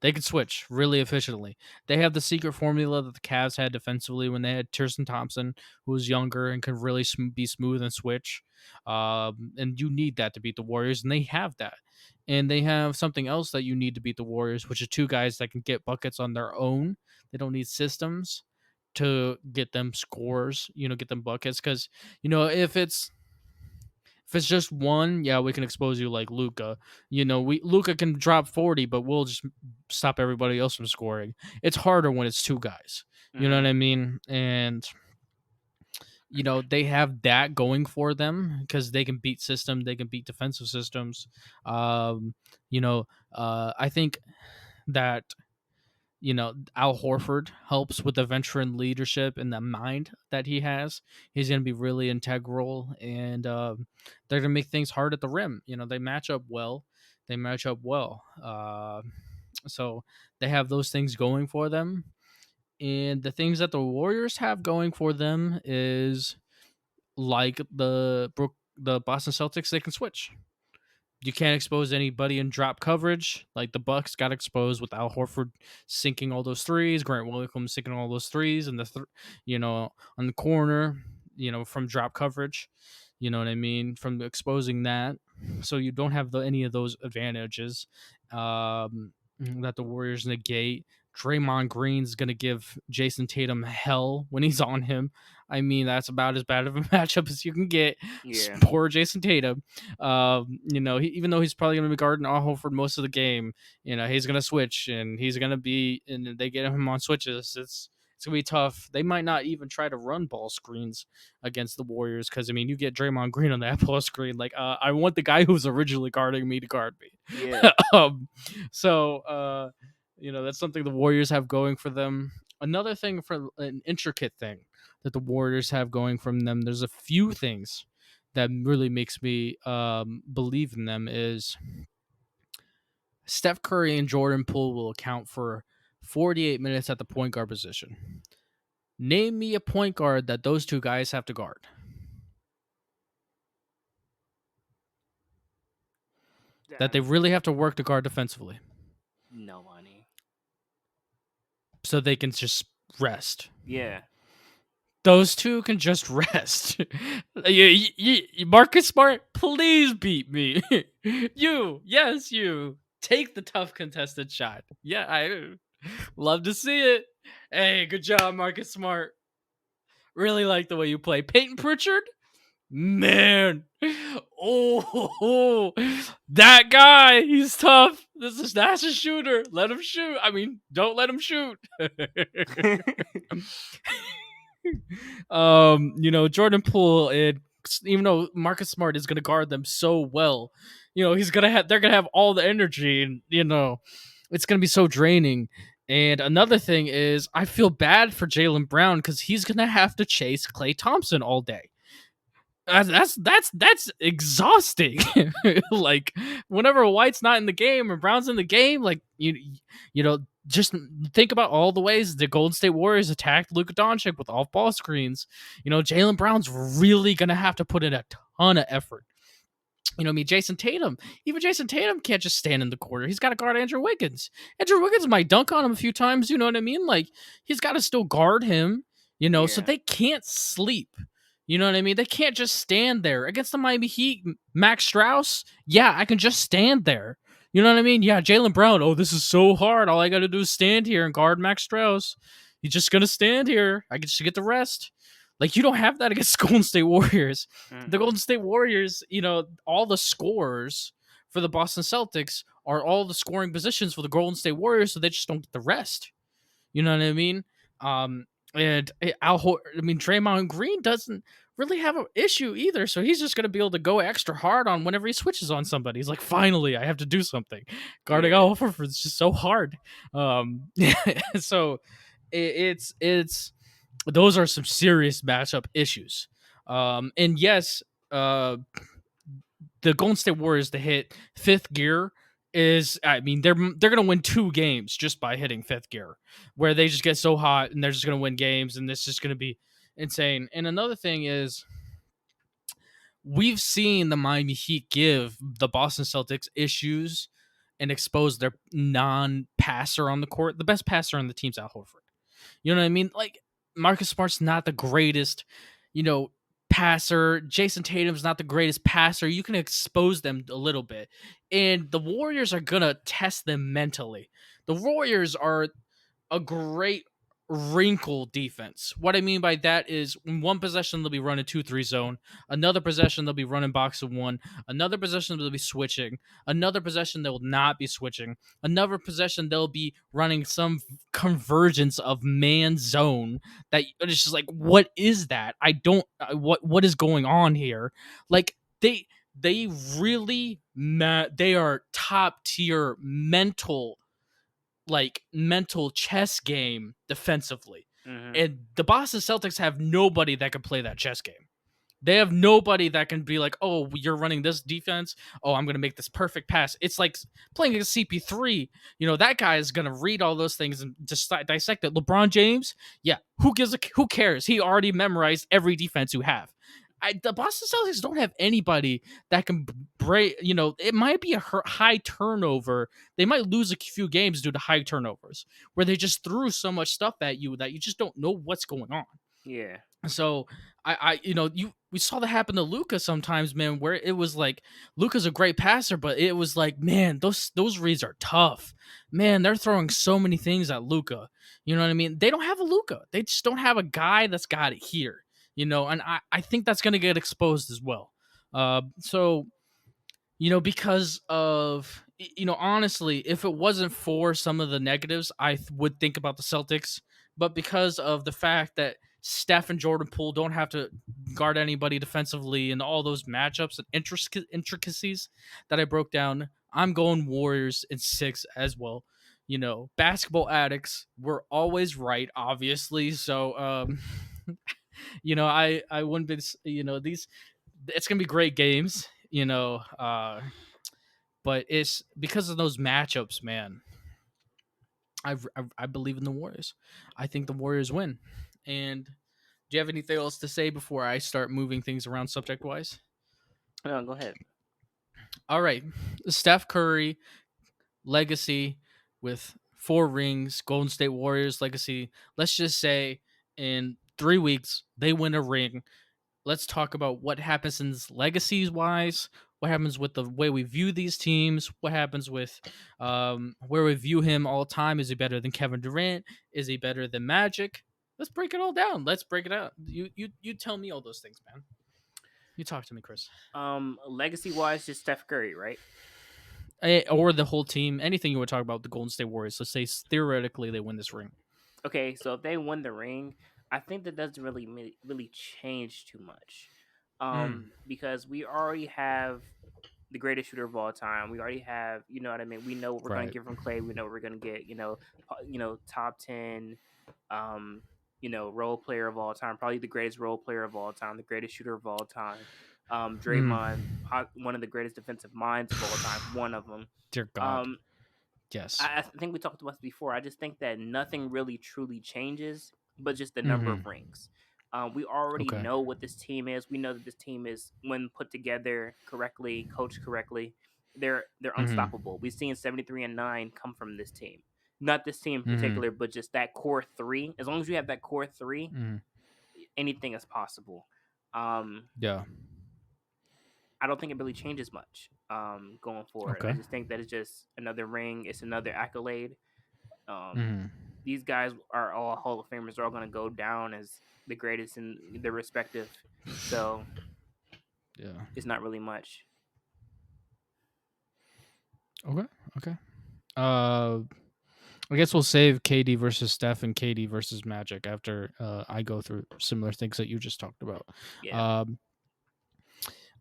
They could switch really efficiently. They have the secret formula that the Cavs had defensively when they had Tristan Thompson, who was younger and could really be smooth and switch. And you need that to beat the Warriors, and they have that. And they have something else that you need to beat the Warriors, which is two guys that can get buckets on their own. They don't need systems to get them scores, get them buckets. Because, if it's just one, yeah, we can expose you like Luca. Luca can drop 40, but we'll just stop everybody else from scoring. It's harder when it's two guys. You know what I mean? And they have that going for them because they can beat system, they can beat defensive systems. I think that Al Horford helps with the veteran leadership and the mind that he has. He's going to be really integral, and they're going to make things hard at the rim. They match up well. So they have those things going for them. And the things that the Warriors have going for them is like the Boston Celtics, they can switch. You can't expose anybody in drop coverage. Like the Bucks got exposed with Al Horford sinking all those threes, Grant Williams sinking all those threes, and on the corner, from drop coverage. You know what I mean? From exposing that, so you don't have any of those advantages that the Warriors negate. Draymond Green's gonna give Jason Tatum hell when he's on him. I mean, that's about as bad of a matchup as you can get. Yeah. Poor Jason Tatum. Even though he's probably gonna be guarding Al Horford most of the game, he's gonna switch and he's gonna be, and they get him on switches. It's gonna be tough. They might not even try to run ball screens against the Warriors because you get Draymond Green on that ball screen. Like, I want the guy who's originally guarding me to guard me. Yeah. That's something the Warriors have going for them. Another thing, for an intricate thing that the Warriors have going from them, there's a few things that really makes me believe in them, is Steph Curry and Jordan Poole will account for 48 minutes at the point guard position. Name me a point guard that those two guys have to guard. That they really have to work to guard defensively. No money. So they can just rest. Yeah. Those two can just rest. Marcus Smart, please beat me. You. Take the tough contested shot. Yeah, I love to see it. Hey, good job, Marcus Smart. Really like the way you play. Peyton Pritchard? Man. Oh, that guy. He's tough. That's a shooter. Let him shoot. Don't let him shoot. Jordan Poole, even though Marcus Smart is going to guard them so well, they're going to have all the energy, and it's going to be so draining. And another thing is, I feel bad for Jaylen Brown because he's going to have to chase Klay Thompson all day. That's exhausting. Like, whenever White's not in the game or Brown's in the game, like just think about all the ways the Golden State Warriors attacked Luka Doncic with off-ball screens. Jaylen Brown's really gonna have to put in a ton of effort. Jason Tatum can't just stand in the corner. He's got to guard Andrew Wiggins. Andrew Wiggins might dunk on him a few times. You know what I mean? Like, he's got to still guard him. So they can't sleep. You know what I mean? They can't just stand there. Against the Miami Heat, Max Strus, yeah, I can just stand there. You know what I mean? Yeah, Jaylen Brown, oh, this is so hard. All I got to do is stand here and guard Max Strus. He's just going to stand here. I just get the rest. Like, you don't have that against Golden State Warriors. Mm-hmm. The Golden State Warriors, all the scores for the Boston Celtics are all the scoring positions for the Golden State Warriors, so they just don't get the rest. You know what I mean? Draymond Green doesn't really have an issue either, so he's just going to be able to go extra hard on whenever he switches on somebody. He's like, finally, I have to do something. Guarding Al Horford is just so hard. So it's those are some serious matchup issues. And yes, the Golden State Warriors to hit fifth gear is, they're going to win 2 games just by hitting fifth gear, where they just get so hot and they're just going to win games, and it's just going to be insane. And another thing is, we've seen the Miami Heat give the Boston Celtics issues and expose their non-passer on the court. The best passer on the team's Al Horford. You know what I mean? Like, Marcus Smart's not the greatest, passer. Jason Tatum's not the greatest passer. You can expose them a little bit. And the Warriors are going to test them mentally. The Warriors are a great wrinkle defense. What I mean by that is in one possession they'll be running 2-3 zone, another possession they'll be running box of one, another possession they'll be switching, another possession they will not be switching, another possession they'll be running some convergence of man zone that it's just like, what is that? I don't what is going on here? Like they really they are top tier mental chess game defensively. Mm-hmm. And the Boston Celtics have nobody that can play that chess game. They have nobody that can be like, oh, you're running this defense. Oh, I'm going to make this perfect pass. It's like playing against CP3. That guy is going to read all those things and just dissect it. LeBron James, yeah, who cares? He already memorized every defense you have. The Boston Celtics don't have anybody that can break. It might be a high turnover. They might lose a few games due to high turnovers where they just threw so much stuff at you that you just don't know what's going on. Yeah. So we saw that happen to Luka sometimes, man, where it was like Luka's a great passer, but it was like, man, those reads are tough. Man, they're throwing so many things at Luka. You know what I mean? They don't have a Luka. They just don't have a guy that's got it here. And I think that's gonna get exposed as well. So because of honestly, if it wasn't for some of the negatives, I would think about the Celtics. But because of the fact that Steph and Jordan Poole don't have to guard anybody defensively and all those matchups and intricacies that I broke down, I'm going Warriors in 6 as well. Basketball addicts, we're always right, obviously. So, I wouldn't be, these, it's going to be great games, but it's because of those matchups, man. I believe in the Warriors. I think the Warriors win. And do you have anything else to say before I start moving things around subject wise? No, go ahead. All right. Steph Curry legacy with 4 rings, Golden State Warriors legacy. Let's just say in 3 weeks, they win a ring. Let's talk about what happens in legacies wise, what happens with the way we view these teams, what happens with where we view him all time. Is he better than Kevin Durant? Is he better than Magic? Let's break it all down. Let's break it out. You tell me all those things, man. You talk to me, Chris. Legacy wise, just Steph Curry, right? Or the whole team. Anything you would talk about the Golden State Warriors. Let's say theoretically they win this ring. Okay, so if they win the ring, I think that doesn't really change too much, because we already have the greatest shooter of all time. We already have, you know what I mean. We know what we're going to get from Clay. We know what we're going to get. Top 10, role player of all time. Probably the greatest role player of all time. The greatest shooter of all time. Draymond, one of the greatest defensive minds of all time. One of them. Dear God. Yes. I think we talked about this before. I just think that nothing really truly changes, but just the number of rings. We already know what this team is. We know that this team is, when put together correctly, coached correctly, they're unstoppable. We've seen 73-9 come from this team. Not this team in particular, but just that core 3. As long as you have that core 3, anything is possible. Yeah. I don't think it really changes much going forward. Okay. I just think that it's just another ring. It's another accolade. These guys are all Hall of Famers. They're all going to go down as the greatest in their respective. So, yeah, it's not really much. Okay. I guess we'll save KD versus Steph and KD versus Magic after I go through similar things that you just talked about. Yeah.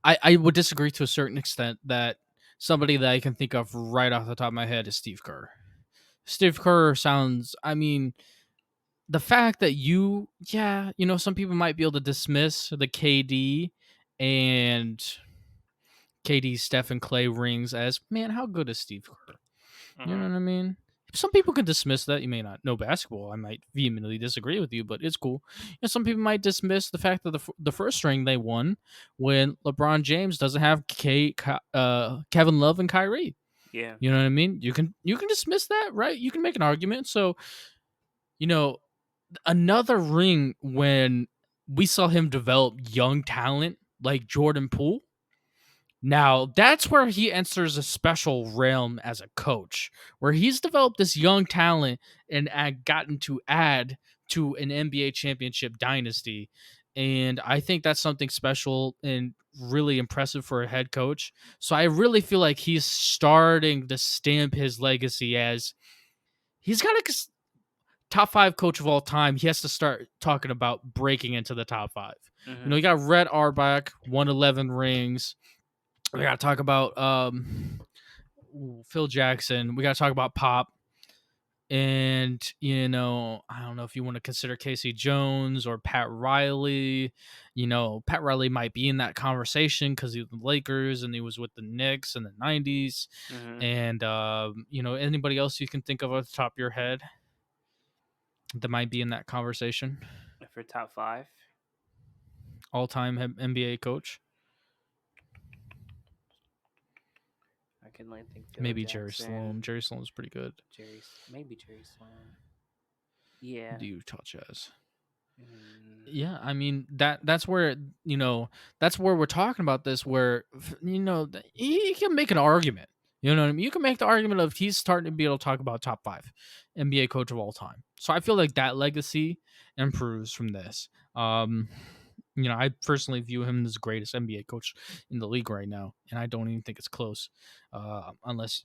I would disagree to a certain extent that somebody that I can think of right off the top of my head is Steve Kerr. Steve Kerr sounds, I mean, the fact that some people might be able to dismiss the KD and KD, Steph, and Clay rings as, man, how good is Steve Kerr? You know what I mean? Some people can dismiss that. You may not know basketball. I might vehemently disagree with you, but it's cool. Some people might dismiss the fact that the first ring they won when LeBron James doesn't have Kevin Love and Kyrie. Yeah. You know what I mean? You can dismiss that, right? You can make an argument. So, another ring when we saw him develop young talent like Jordan Poole. Now, that's where he enters a special realm as a coach, where he's developed this young talent and gotten to add to an NBA championship dynasty. And I think that's something special and really impressive for a head coach. So I really feel like he's starting to stamp his legacy as he's got a top 5 coach of all time. He has to start talking about breaking into the top 5. Mm-hmm. You got Red Auerbach, won 11 rings. We got to talk about Phil Jackson. We got to talk about Pop. And, I don't know if you want to consider Casey Jones or Pat Riley. Pat Riley might be in that conversation because he was with the Lakers and he was with the Knicks in the 90s. Mm-hmm. And, anybody else you can think of off the top of your head that might be in that conversation? For top 5? All-time NBA coach? I can think Phil Maybe Jackson. Jerry Sloan. Jerry Sloan's pretty good. Maybe Jerry Sloan. Yeah. The Utah Jazz. Yeah, I mean that's where that's where we're talking about this. Where he can make an argument. You know what I mean? You can make the argument of he's starting to be able to talk about top 5 NBA coach of all time. So I feel like that legacy improves from this. I personally view him as the greatest NBA coach in the league right now, and I don't even think it's close, unless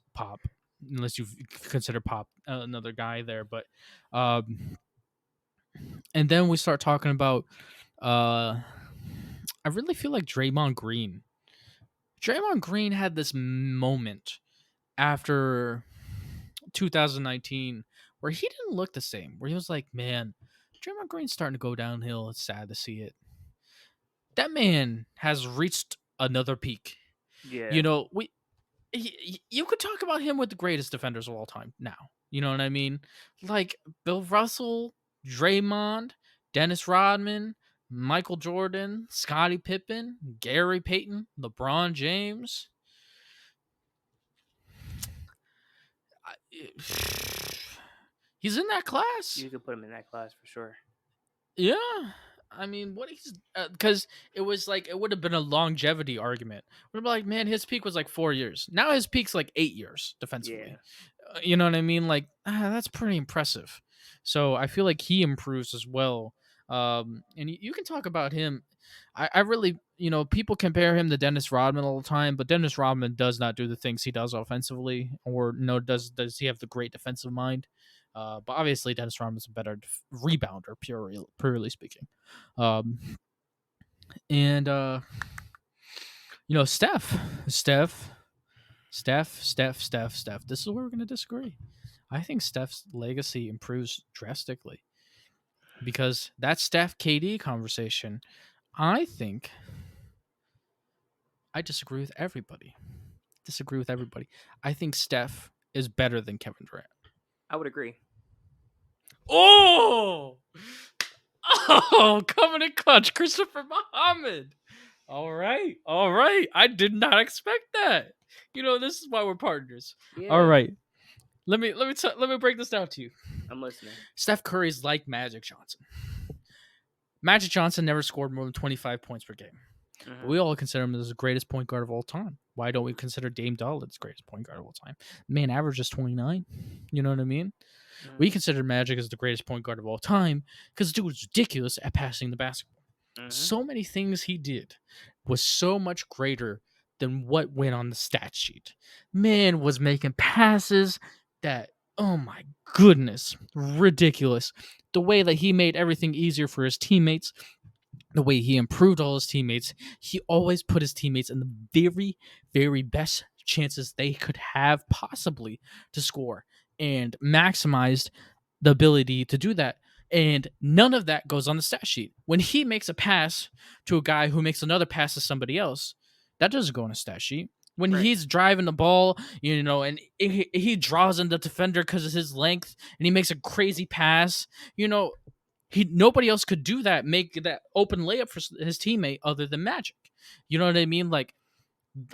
you consider Pop another guy there. But and then we start talking about, I really feel like Draymond Green. Draymond Green had this moment after 2019 where he didn't look the same. Where he was like, man, Draymond Green's starting to go downhill. It's sad to see it. That man has reached another peak. Yeah. You could talk about him with the greatest defenders of all time now. You know what I mean? Like Bill Russell, Draymond, Dennis Rodman, Michael Jordan, Scottie Pippen, Gary Payton, LeBron James. He's in that class. You could put him in that class for sure. Yeah. I mean, what he's because it was like it would have been a longevity argument. We'd be like, man, his peak was like 4 years. Now his peak's like 8 years defensively. Yeah. You know what I mean? Like that's pretty impressive. So I feel like he improves as well. And you can talk about him. I really, people compare him to Dennis Rodman all the time, but Dennis Rodman does not do the things he does offensively, or does he have the great defensive mind? But obviously, Dennis Rodman's a better rebounder, purely speaking. And Steph. This is where we're going to disagree. I think Steph's legacy improves drastically because that Steph KD conversation, I think I disagree with everybody. I think Steph is better than Kevin Durant. I would agree. Oh, coming in clutch, Christopher Muhammad. All right. I did not expect that. This is why we're partners. Yeah. All right. Let me break this down to you. I'm listening. Steph Curry's like Magic Johnson. Magic Johnson never scored more than 25 points per game. Mm-hmm. But we all consider him as the greatest point guard of all time. Why don't we consider Dame Dolla the greatest point guard of all time? Man averages 29. You know what I mean? Mm-hmm. We consider Magic as the greatest point guard of all time because the dude was ridiculous at passing the basketball. Mm-hmm. So many things he did was so much greater than what went on the stat sheet. Man was making passes that, oh my goodness, ridiculous. The way that he made everything easier for his teammates, the way he improved all his teammates, he always put his teammates in the very, very best chances they could have possibly to score and maximized the ability to do that. And none of that goes on the stat sheet. When he makes a pass to a guy who makes another pass to somebody else, that doesn't go on a stat sheet. When he's driving the ball, and he draws in the defender because of his length, and he makes a crazy pass, nobody else could do that, make that open layup for his teammate other than Magic. You know what I mean? Like,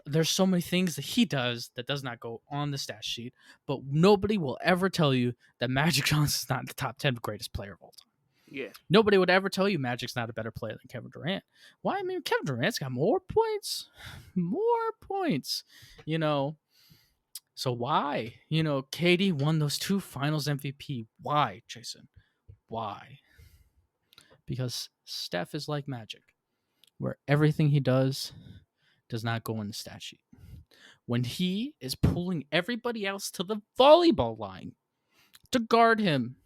there's so many things that he does that does not go on the stat sheet, but nobody will ever tell you that Magic Johnson's not the top 10 greatest player of all time. Yeah. Nobody would ever tell you Magic's not a better player than Kevin Durant. Why? I mean, Kevin Durant's got more points. More points. You know, so why? You know, KD won those 2 finals MVP. Why, Jason? Why? Because Steph is like Magic, where everything he does not go in the stat sheet. When he is pulling everybody else to the volleyball line to guard him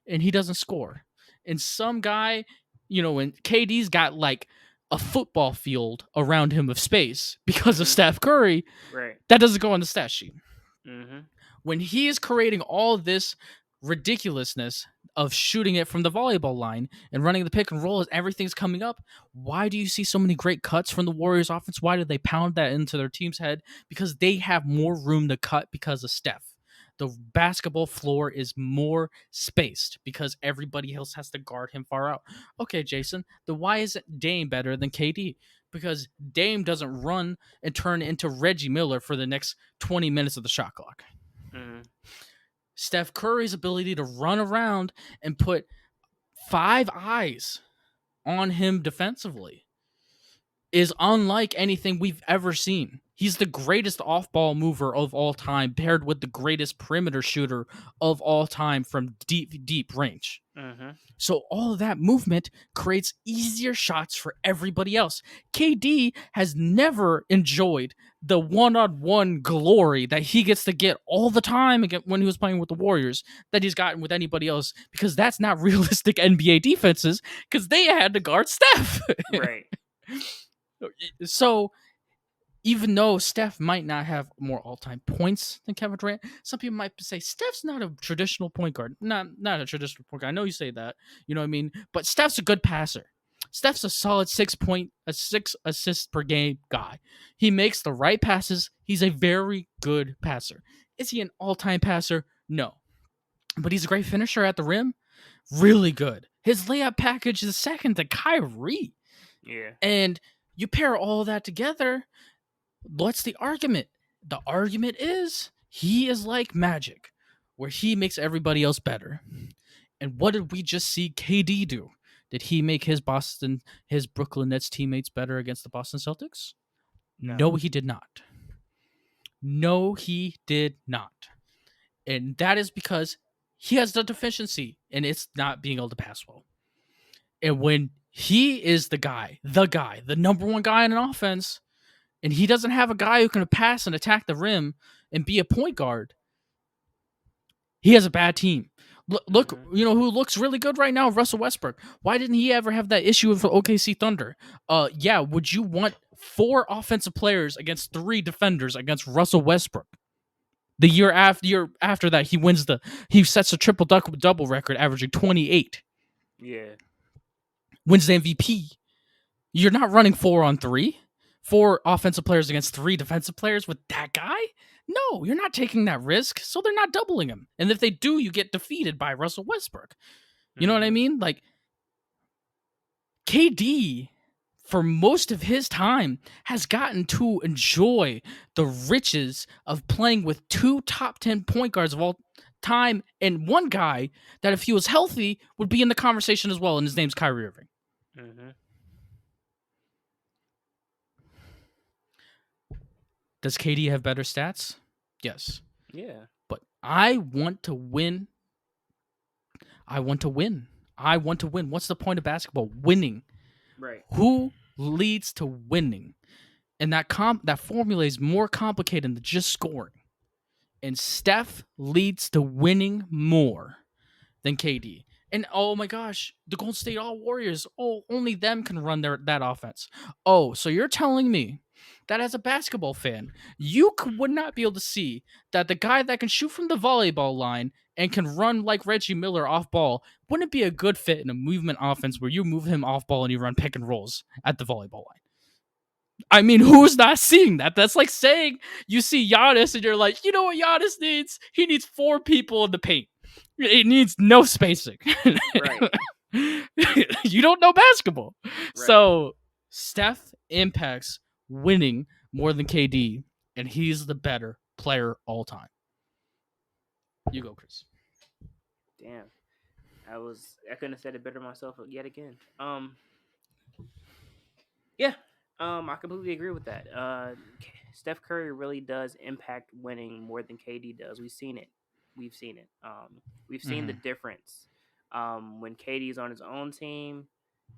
and he doesn't score, and some guy, you know, when KD's got like a football field around him of space because of Steph Curry, right, that doesn't go on the stat sheet. Mm-hmm. When he is creating all this ridiculousness of shooting it from the volleyball line and running the pick and roll as everything's coming up, why do you see so many great cuts from the Warriors offense? Why do they pound that into their team's head? Because they have more room to cut because of Steph. The basketball floor is more spaced because everybody else has to guard him far out. Okay, Jason, then why isn't Dame better than KD? Because Dame doesn't run and turn into Reggie Miller for the next 20 minutes of the shot clock. Mm-hmm. Steph Curry's ability to run around and put 5 eyes on him defensively is unlike anything we've ever seen. He's the greatest off-ball mover of all time, paired with the greatest perimeter shooter of all time from deep range. Mm-hmm. So all of that movement creates easier shots for everybody else. KD has never enjoyed the one-on-one glory that he gets to get all the time when he was playing with the Warriors that he's gotten with anybody else, because that's not realistic NBA defenses, because they had to guard Steph. Right. So even though Steph might not have more all-time points than Kevin Durant, some people might say Steph's not a traditional point guard. Not a traditional point guard. I know you say that. You know what I mean? But Steph's a good passer. Steph's a solid 6 assists per game guy. He makes the right passes. He's a very good passer. Is he an all-time passer? No. But he's a great finisher at the rim. Really good. His layup package is second to Kyrie. Yeah. And you pair all that together, what's the argument? The argument is he is like Magic, where he makes everybody else better. And what did we just see KD do? Did he make his Brooklyn Nets teammates better against the Boston Celtics? No, he did not. No, he did not. And that is because he has the deficiency, and it's not being able to pass well. And when he is the number one guy in an offense, and he doesn't have a guy who can pass and attack the rim and be a point guard, he has a bad team. Look, you know who looks really good right now? Russell Westbrook. Why didn't he ever have that issue with OKC Thunder? Yeah, would you want 4 offensive players against 3 defenders against Russell Westbrook? The year after that, he sets a triple double record, averaging 28. Yeah. Wins the MVP. You're not running 4-on-3. 4 offensive players against 3 defensive players with that guy? No, you're not taking that risk, so they're not doubling him. And if they do, you get defeated by Russell Westbrook. You know what I mean? Like, KD, for most of his time, has gotten to enjoy the riches of playing with 2 top 10 point guards of all time, and one guy that, if he was healthy, would be in the conversation as well, and his name's Kyrie Irving. Mm-hmm. Does KD have better stats? Yes. Yeah. But I want to win. What's the point of basketball? Winning. Right. Who leads to winning? And that formula is more complicated than just scoring. And Steph leads to winning more than KD. And oh my gosh, the Golden State Warriors, only them can run that offense. Oh, so you're telling me that as a basketball fan, you would not be able to see that the guy that can shoot from the volleyball line and can run like Reggie Miller off ball wouldn't be a good fit in a movement offense where you move him off ball and you run pick and rolls at the volleyball line? I mean, who's not seeing that? That's like saying you see Giannis and you're like, you know what Giannis needs? He needs 4 people in the paint. It needs no spacing. Right. You don't know basketball. Right. So Steph impacts winning more than KD, and he's the better player all time. You go, Chris. Damn. I couldn't have said it better myself yet again. Yeah. I completely agree with that. Steph Curry really does impact winning more than KD does. We've seen it. We've seen it. We've seen the Mm-hmm. difference. When KD's on his own team,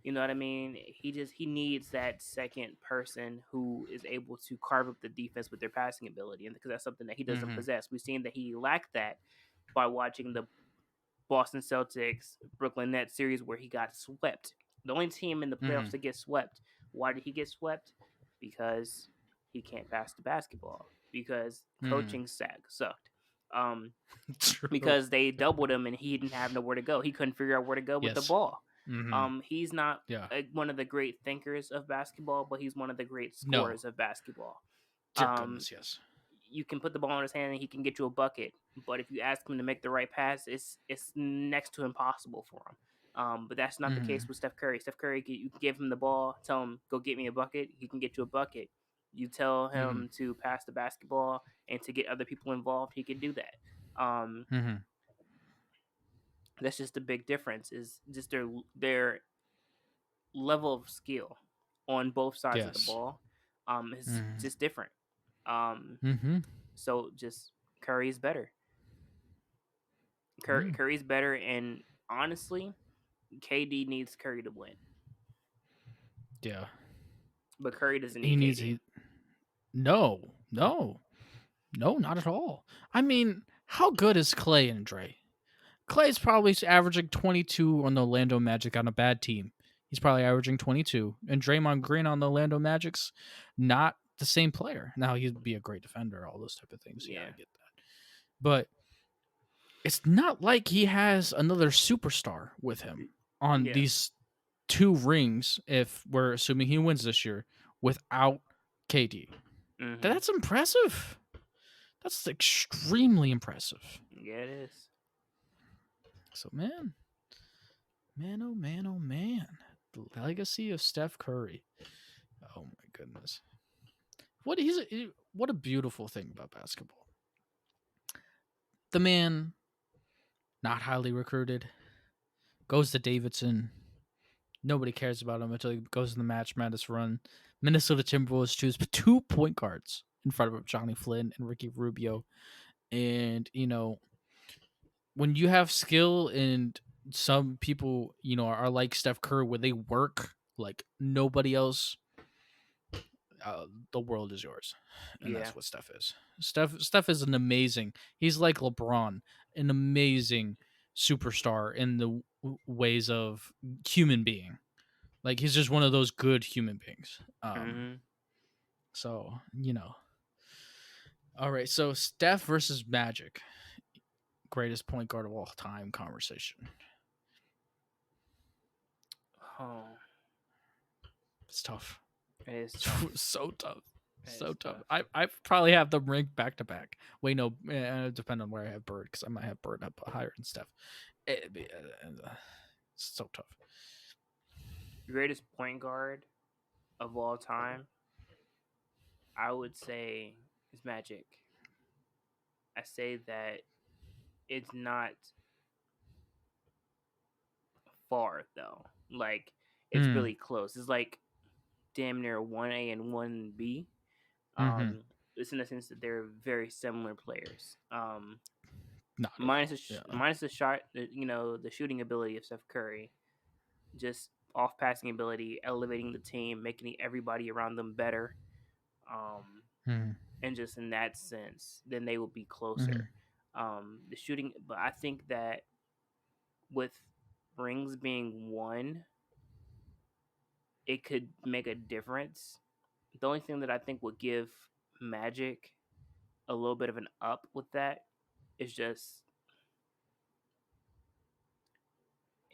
you know what I mean? He needs that second person who is able to carve up the defense with their passing ability, and because that's something that he doesn't Mm-hmm. possess. We've seen that he lacked that by watching the Boston Celtics Brooklyn Nets series where he got swept. The only team in the Mm-hmm. playoffs to get swept. Why did he get swept? Because he can't pass the basketball. Because Mm-hmm. coaching sucked. Um, True. because they doubled him and he didn't have nowhere to go. He couldn't figure out where to go with the Yes. ball. Mm-hmm. He's not Yeah. one of the great thinkers of basketball, but he's one of the great No. scorers of basketball. Dear Um, goodness, yes. you can put the ball in his hand and he can get you a bucket. But if you ask him to make the right pass, it's next to impossible for him. But that's not the Mm-hmm. case with Steph Curry. Steph Curry, you can give him the ball, tell him go get me a bucket. He can get you a bucket. You tell Mm-hmm. him to pass the basketball and to get other people involved, he can do that. Mm-hmm. That's just the big difference is just their level of skill on both sides of the Yes. ball. Is Mm-hmm. just different. Um, Mm-hmm. so just Curry's better. Mm. Curry's better, and honestly, KD needs Curry to win, Yeah. but Curry doesn't He need needs KD. he. No. No. No. Not at all. I mean, how good is Clay and Dre? Clay's probably averaging 22 on the Orlando Magic on a bad team. He's probably averaging 22. And Draymond Green on the Orlando Magic's not the same player. Now, he'd be a great defender, all those type of things. Yeah, I Yeah, get that. But it's not like he has another superstar with him on yeah. these 2 rings, if we're assuming he wins this year, without KD. Mm-hmm. That's impressive. That's extremely impressive. Yeah, it is. So, oh man, oh man. The legacy of Steph Curry. Oh my goodness. What a beautiful thing about basketball. The man, not highly recruited, goes to Davidson. Nobody cares about him until he goes in the Match Madness run. Minnesota Timberwolves choose 2 point guards in front of Johnny Flynn and Ricky Rubio. And, when you have skill and some people, are like Steph Curry where they work like nobody else, the world is yours, and Yeah. that's what Steph is. Steph is an amazing. He's like LeBron, an amazing superstar in the ways of human being. Like he's just one of those good human beings. Mm-hmm. So All right, so Steph versus Magic, greatest point guard of all time conversation. Oh, It's tough. it is tough. So tough. It So is tough. tough. I probably have them ranked back to back. Wait, no, depend on where I have Bird because I might have Bird up higher than Steph. It's so tough. Greatest point guard of all time, I would say, is Magic. I say that it's not far though. Like it's Mm, really close. It's like damn near 1A and 1B. mm-hmm. It's in the sense that they're very similar players. Not at all. Yeah. Minus the shot, the shooting ability of Steph Curry, just off passing ability, elevating the team, making everybody around them better. Um, Mm, and just in that sense, then they will be mm, closer. The shooting, but I think that with rings being won, it could make a difference. The only thing that I think would give Magic a little bit of an up with that is just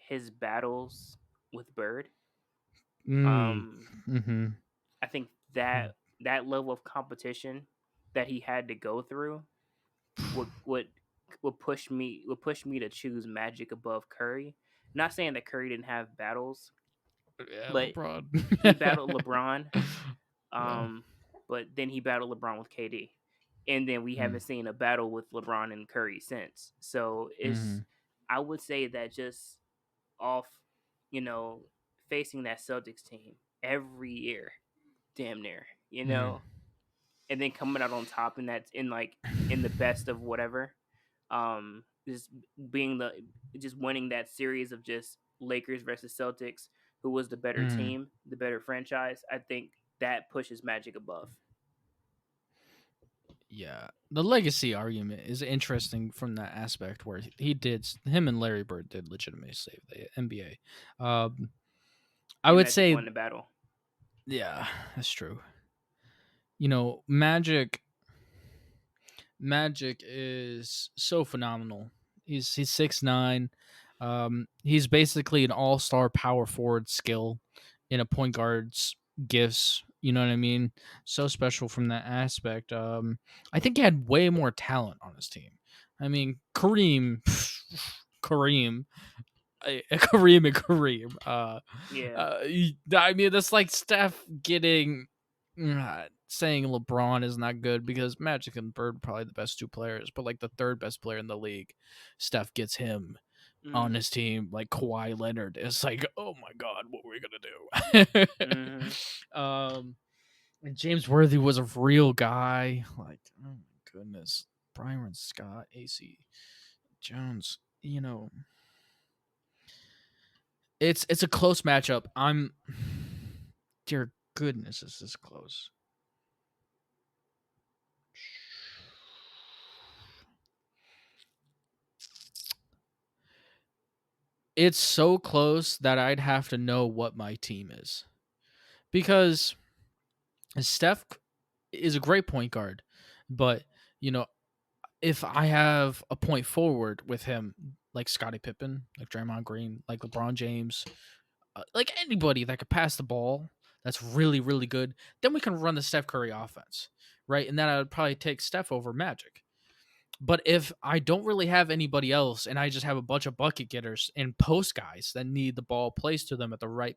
his battles with Bird. mm, Um, mm-hmm. I think that level of competition that he had to go through would would would push me to choose Magic above Curry. Not saying that Curry didn't have battles, Yeah, but LeBron. he battled LeBron. Yeah. Um, but then he battled LeBron with KD, and then we Mm, haven't seen a battle with LeBron and Curry since. So mm-hmm. I would say that just off, you know, facing that Celtics team every year, damn near, Mm. and then coming out on top, and that's in the best of whatever, just being the just winning that series of just Lakers versus Celtics, who was the better Mm. team, the better franchise. I think that pushes Magic above. Yeah, the legacy argument is interesting from that aspect where him and Larry Bird did legitimately save the NBA. I And would Magic say, won the battle. yeah, that's true. Magic is so phenomenal. He's 6'9". He's basically an all-star power forward skill in a point guard's gifts. You know what I mean? So special from that aspect. I think he had way more talent on his team. I mean, Kareem, Kareem and Kareem. Yeah. I mean, that's like Steph getting saying LeBron is not good because Magic and Bird are probably the best two players, but like the third best player in the league, Steph gets him on Mm. his team. Like Kawhi Leonard is like, oh my god, what were we gonna Mm-hmm. do? And James Worthy was a real guy. Like, oh my goodness, Byron Scott, AC Jones. It's a close matchup. Dear goodness, is this close? It's so close that I'd have to know what my team is because Steph is a great point guard, but you know if I have a point forward with him, like Scottie Pippen, like Draymond Green, like LeBron James, like anybody that could pass the ball, that's really really good, then we can run the Steph Curry offense, right? And then I would probably take Steph over Magic. But if I don't really have anybody else and I just have a bunch of bucket getters and post guys that need the ball placed to them at the right,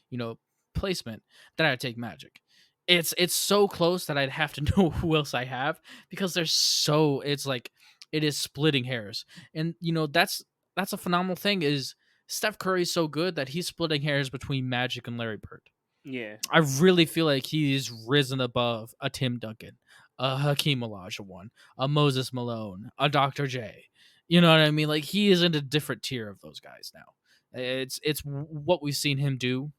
you know, placement, then I'd take Magic. It's so close that I'd have to know who else I have because it's like it is splitting hairs. And that's a phenomenal thing is Steph Curry's so good that he's splitting hairs between Magic and Larry Bird. Yeah. I really feel like he's risen above a Tim Duncan, a Hakeem Olajuwon, a Moses Malone, a Dr. J. You know what I mean? Like he is in a different tier of those guys now. It's what we've seen him do,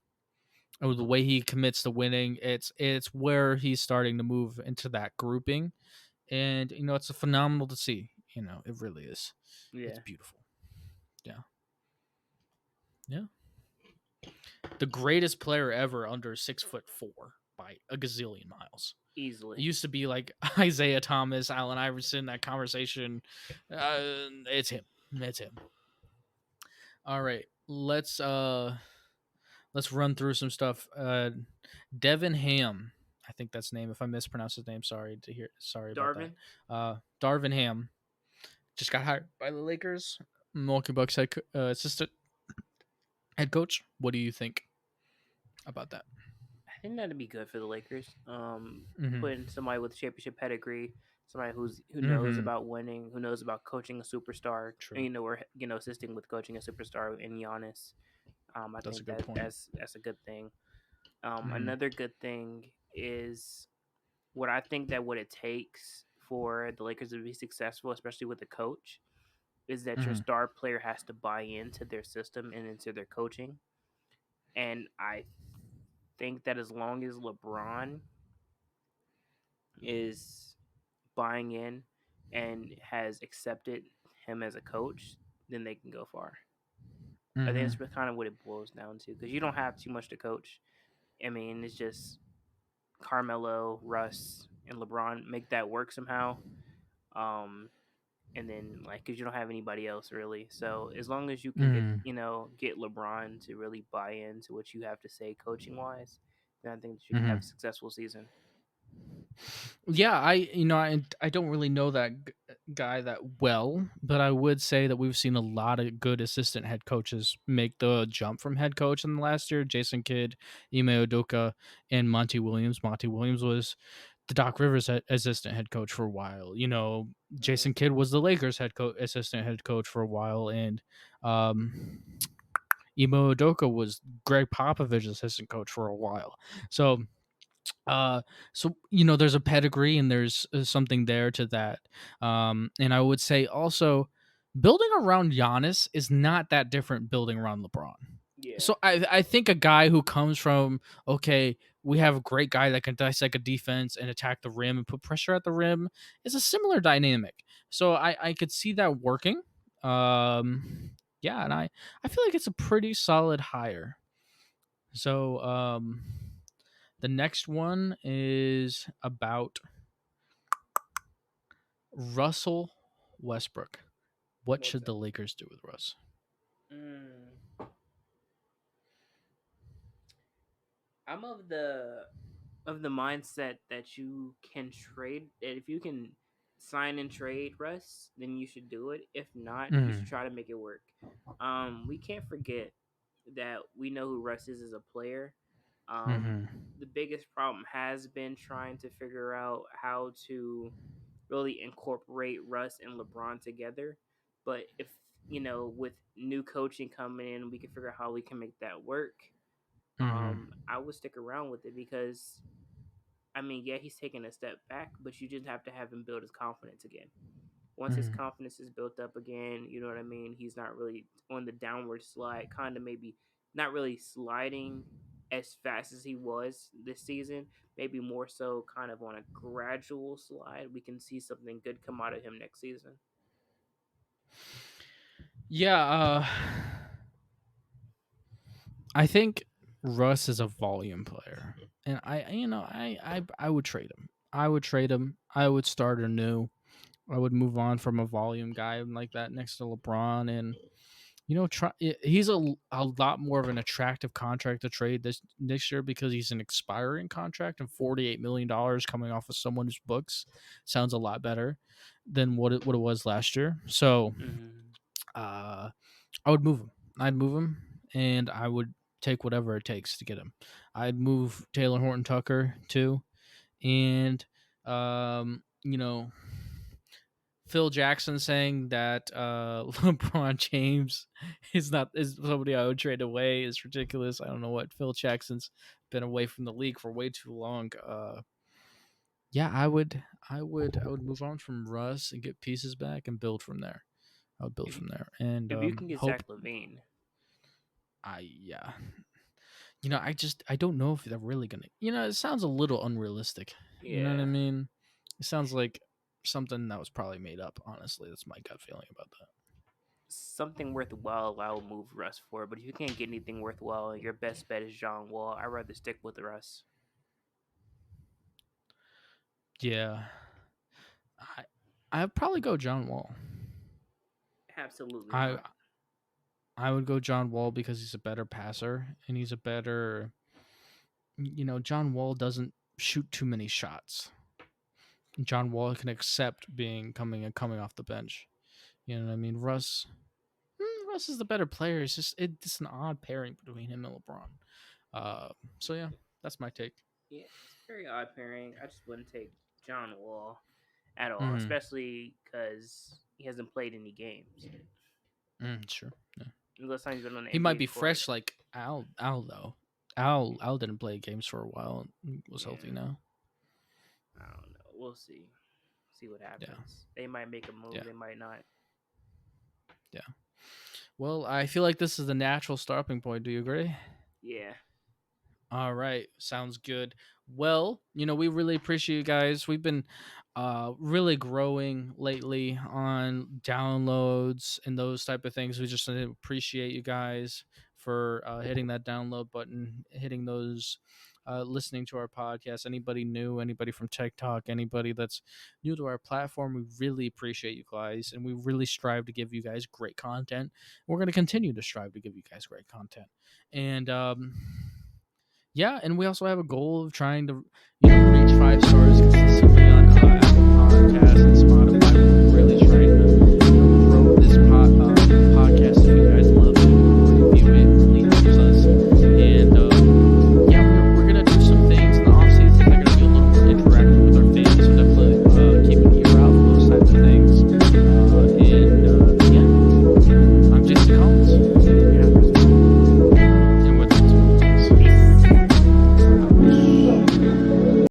or the way he commits to winning. It's where he's starting to move into that grouping, and it's a phenomenal to see. It really is. It's Yeah. beautiful. Yeah, yeah. The greatest player ever under 6'4" by a gazillion miles. It Easily. used to be like Isaiah Thomas, Allen Iverson, that conversation. It's him. It's him. All right. Let's run through some stuff. Devin Ham. I think that's his name. If I mispronounce his name, sorry about that. Darvin. Darvin Ham just got hired by the Lakers. Milwaukee Bucks assistant head coach. What do you think about that? I think that'd be good for the Lakers. Mm-hmm. Putting somebody with championship pedigree, somebody who knows Mm-hmm. about winning, who knows about coaching a superstar, and True. or assisting with coaching a superstar in Giannis. I That's a think good point. that's a good thing. Mm-hmm. Another good thing is what it takes for the Lakers to be successful, especially with the coach, is that your Mm-hmm. star player has to buy into their system and into their coaching. And I think that as long as LeBron is buying in and has accepted him as a coach, then they can go far. I think Mm-hmm. that's kind of what it boils down to because you don't have too much to coach. I mean, it's just Carmelo, Russ, and LeBron make that work somehow. Um, and then because you don't have anybody else really, so as long as you can Mm-hmm. get LeBron to really buy into what you have to say coaching wise, then I think that you can Mm-hmm. have a successful season. Yeah, I don't really know that guy that well, but I would say that we've seen a lot of good assistant head coaches make the jump from head coach in the last year. Jason Kidd, Ime Udoka, and Monty Williams. Monty Williams was the Doc Rivers assistant head coach for a while. Jason Mm-hmm. Kidd was the Lakers assistant head coach for a while, and um, Imo Udoka was Greg Popovich's assistant coach for a while. So uh there's a pedigree and there's something there to that. And I would say also building around Giannis is not that different building around LeBron. Yeah. So I think a guy who comes from, okay, we have a great guy that can dissect a defense and attack the rim and put pressure at the rim is a similar dynamic. So I could see that working. Yeah, and I feel like it's a pretty solid hire. So the next one is about Russell Westbrook. What What's should the that? Lakers do with Russ? Mm. I'm of the mindset that you can trade that if you can sign and trade Russ, then you should do it. If not, you should Mm, try to make it work. We can't forget that we know who Russ is as a player. Um, mm-hmm, the biggest problem has been trying to figure out how to really incorporate Russ and LeBron together. But if with new coaching coming in, we can figure out how we can make that work. mm-hmm, I would stick around with it because I mean, yeah, he's taking a step back, but you just have to have him build his confidence again. Once his mm-hmm. confidence is built up again, you know what I mean? He's not really on the downward slide, kind of maybe not really sliding as fast as he was this season, maybe more so kind of on a gradual slide. We can see something good come out of him next season. Yeah, I think Russ is a volume player, and I would trade him. I would trade him. I would start anew. I would move on from a volume guy like that next to LeBron, and he's a lot more of an attractive contract to trade this next year because he's an expiring contract, and $48 million coming off of someone's books sounds a lot better than what it was last year. So Mm-hmm. uh, I would move him. I'd move him, and I would take whatever it takes to get him. I'd move Taylor Horton Tucker too, and you know Phil Jackson saying that LeBron James is somebody I would trade away is ridiculous. I don't know what Phil Jackson's been away from the league for way too long. Yeah, I would move on from Russ and get pieces back and build from there. I would build If you, from there and if you can get hope. Zach Levine, Yeah. I don't know if they're really gonna. It sounds a little unrealistic. You know what I yeah, mean? It sounds like something that was probably made up. Honestly, that's my gut feeling about that. something worthwhile, I will move Russ for. But if you can't get anything worthwhile, your best bet is John Wall. I'd rather stick with Russ. Yeah, I I'd probably go John Wall. Absolutely I not. I would go John Wall because he's a better passer and he's a better. John Wall doesn't shoot too many shots. John Wall can accept being coming off the bench. You know what I mean? Russ is the better player. It's an odd pairing between him and LeBron. Uh, so yeah, that's my take. Yeah, it's a very odd pairing. I just wouldn't take John Wall at all, Mm-hmm. especially because he hasn't played any games. Sure. Yeah. Unless he's been on the He might NBA be court. fresh like Al though. Al didn't play games for a while and was healthy Yeah, now. I don't know. We'll see. See what Yeah. happens. They might make a move. Yeah. They might not. Yeah. Well, I feel like this is the natural stopping point. Do you agree? Yeah. All right, sounds good. Well, we really appreciate you guys. We've been really growing lately on downloads and those type of things. We just appreciate you guys for hitting that download button, hitting those listening to our podcast. Anybody new, anybody from TikTok, anybody that's new to our platform, we really appreciate you guys, and we really strive to give you guys great content. We're going to continue to strive to give you guys great content. And yeah, and we also have a goal of trying to reach 5 stars consistently on Apple Podcasts and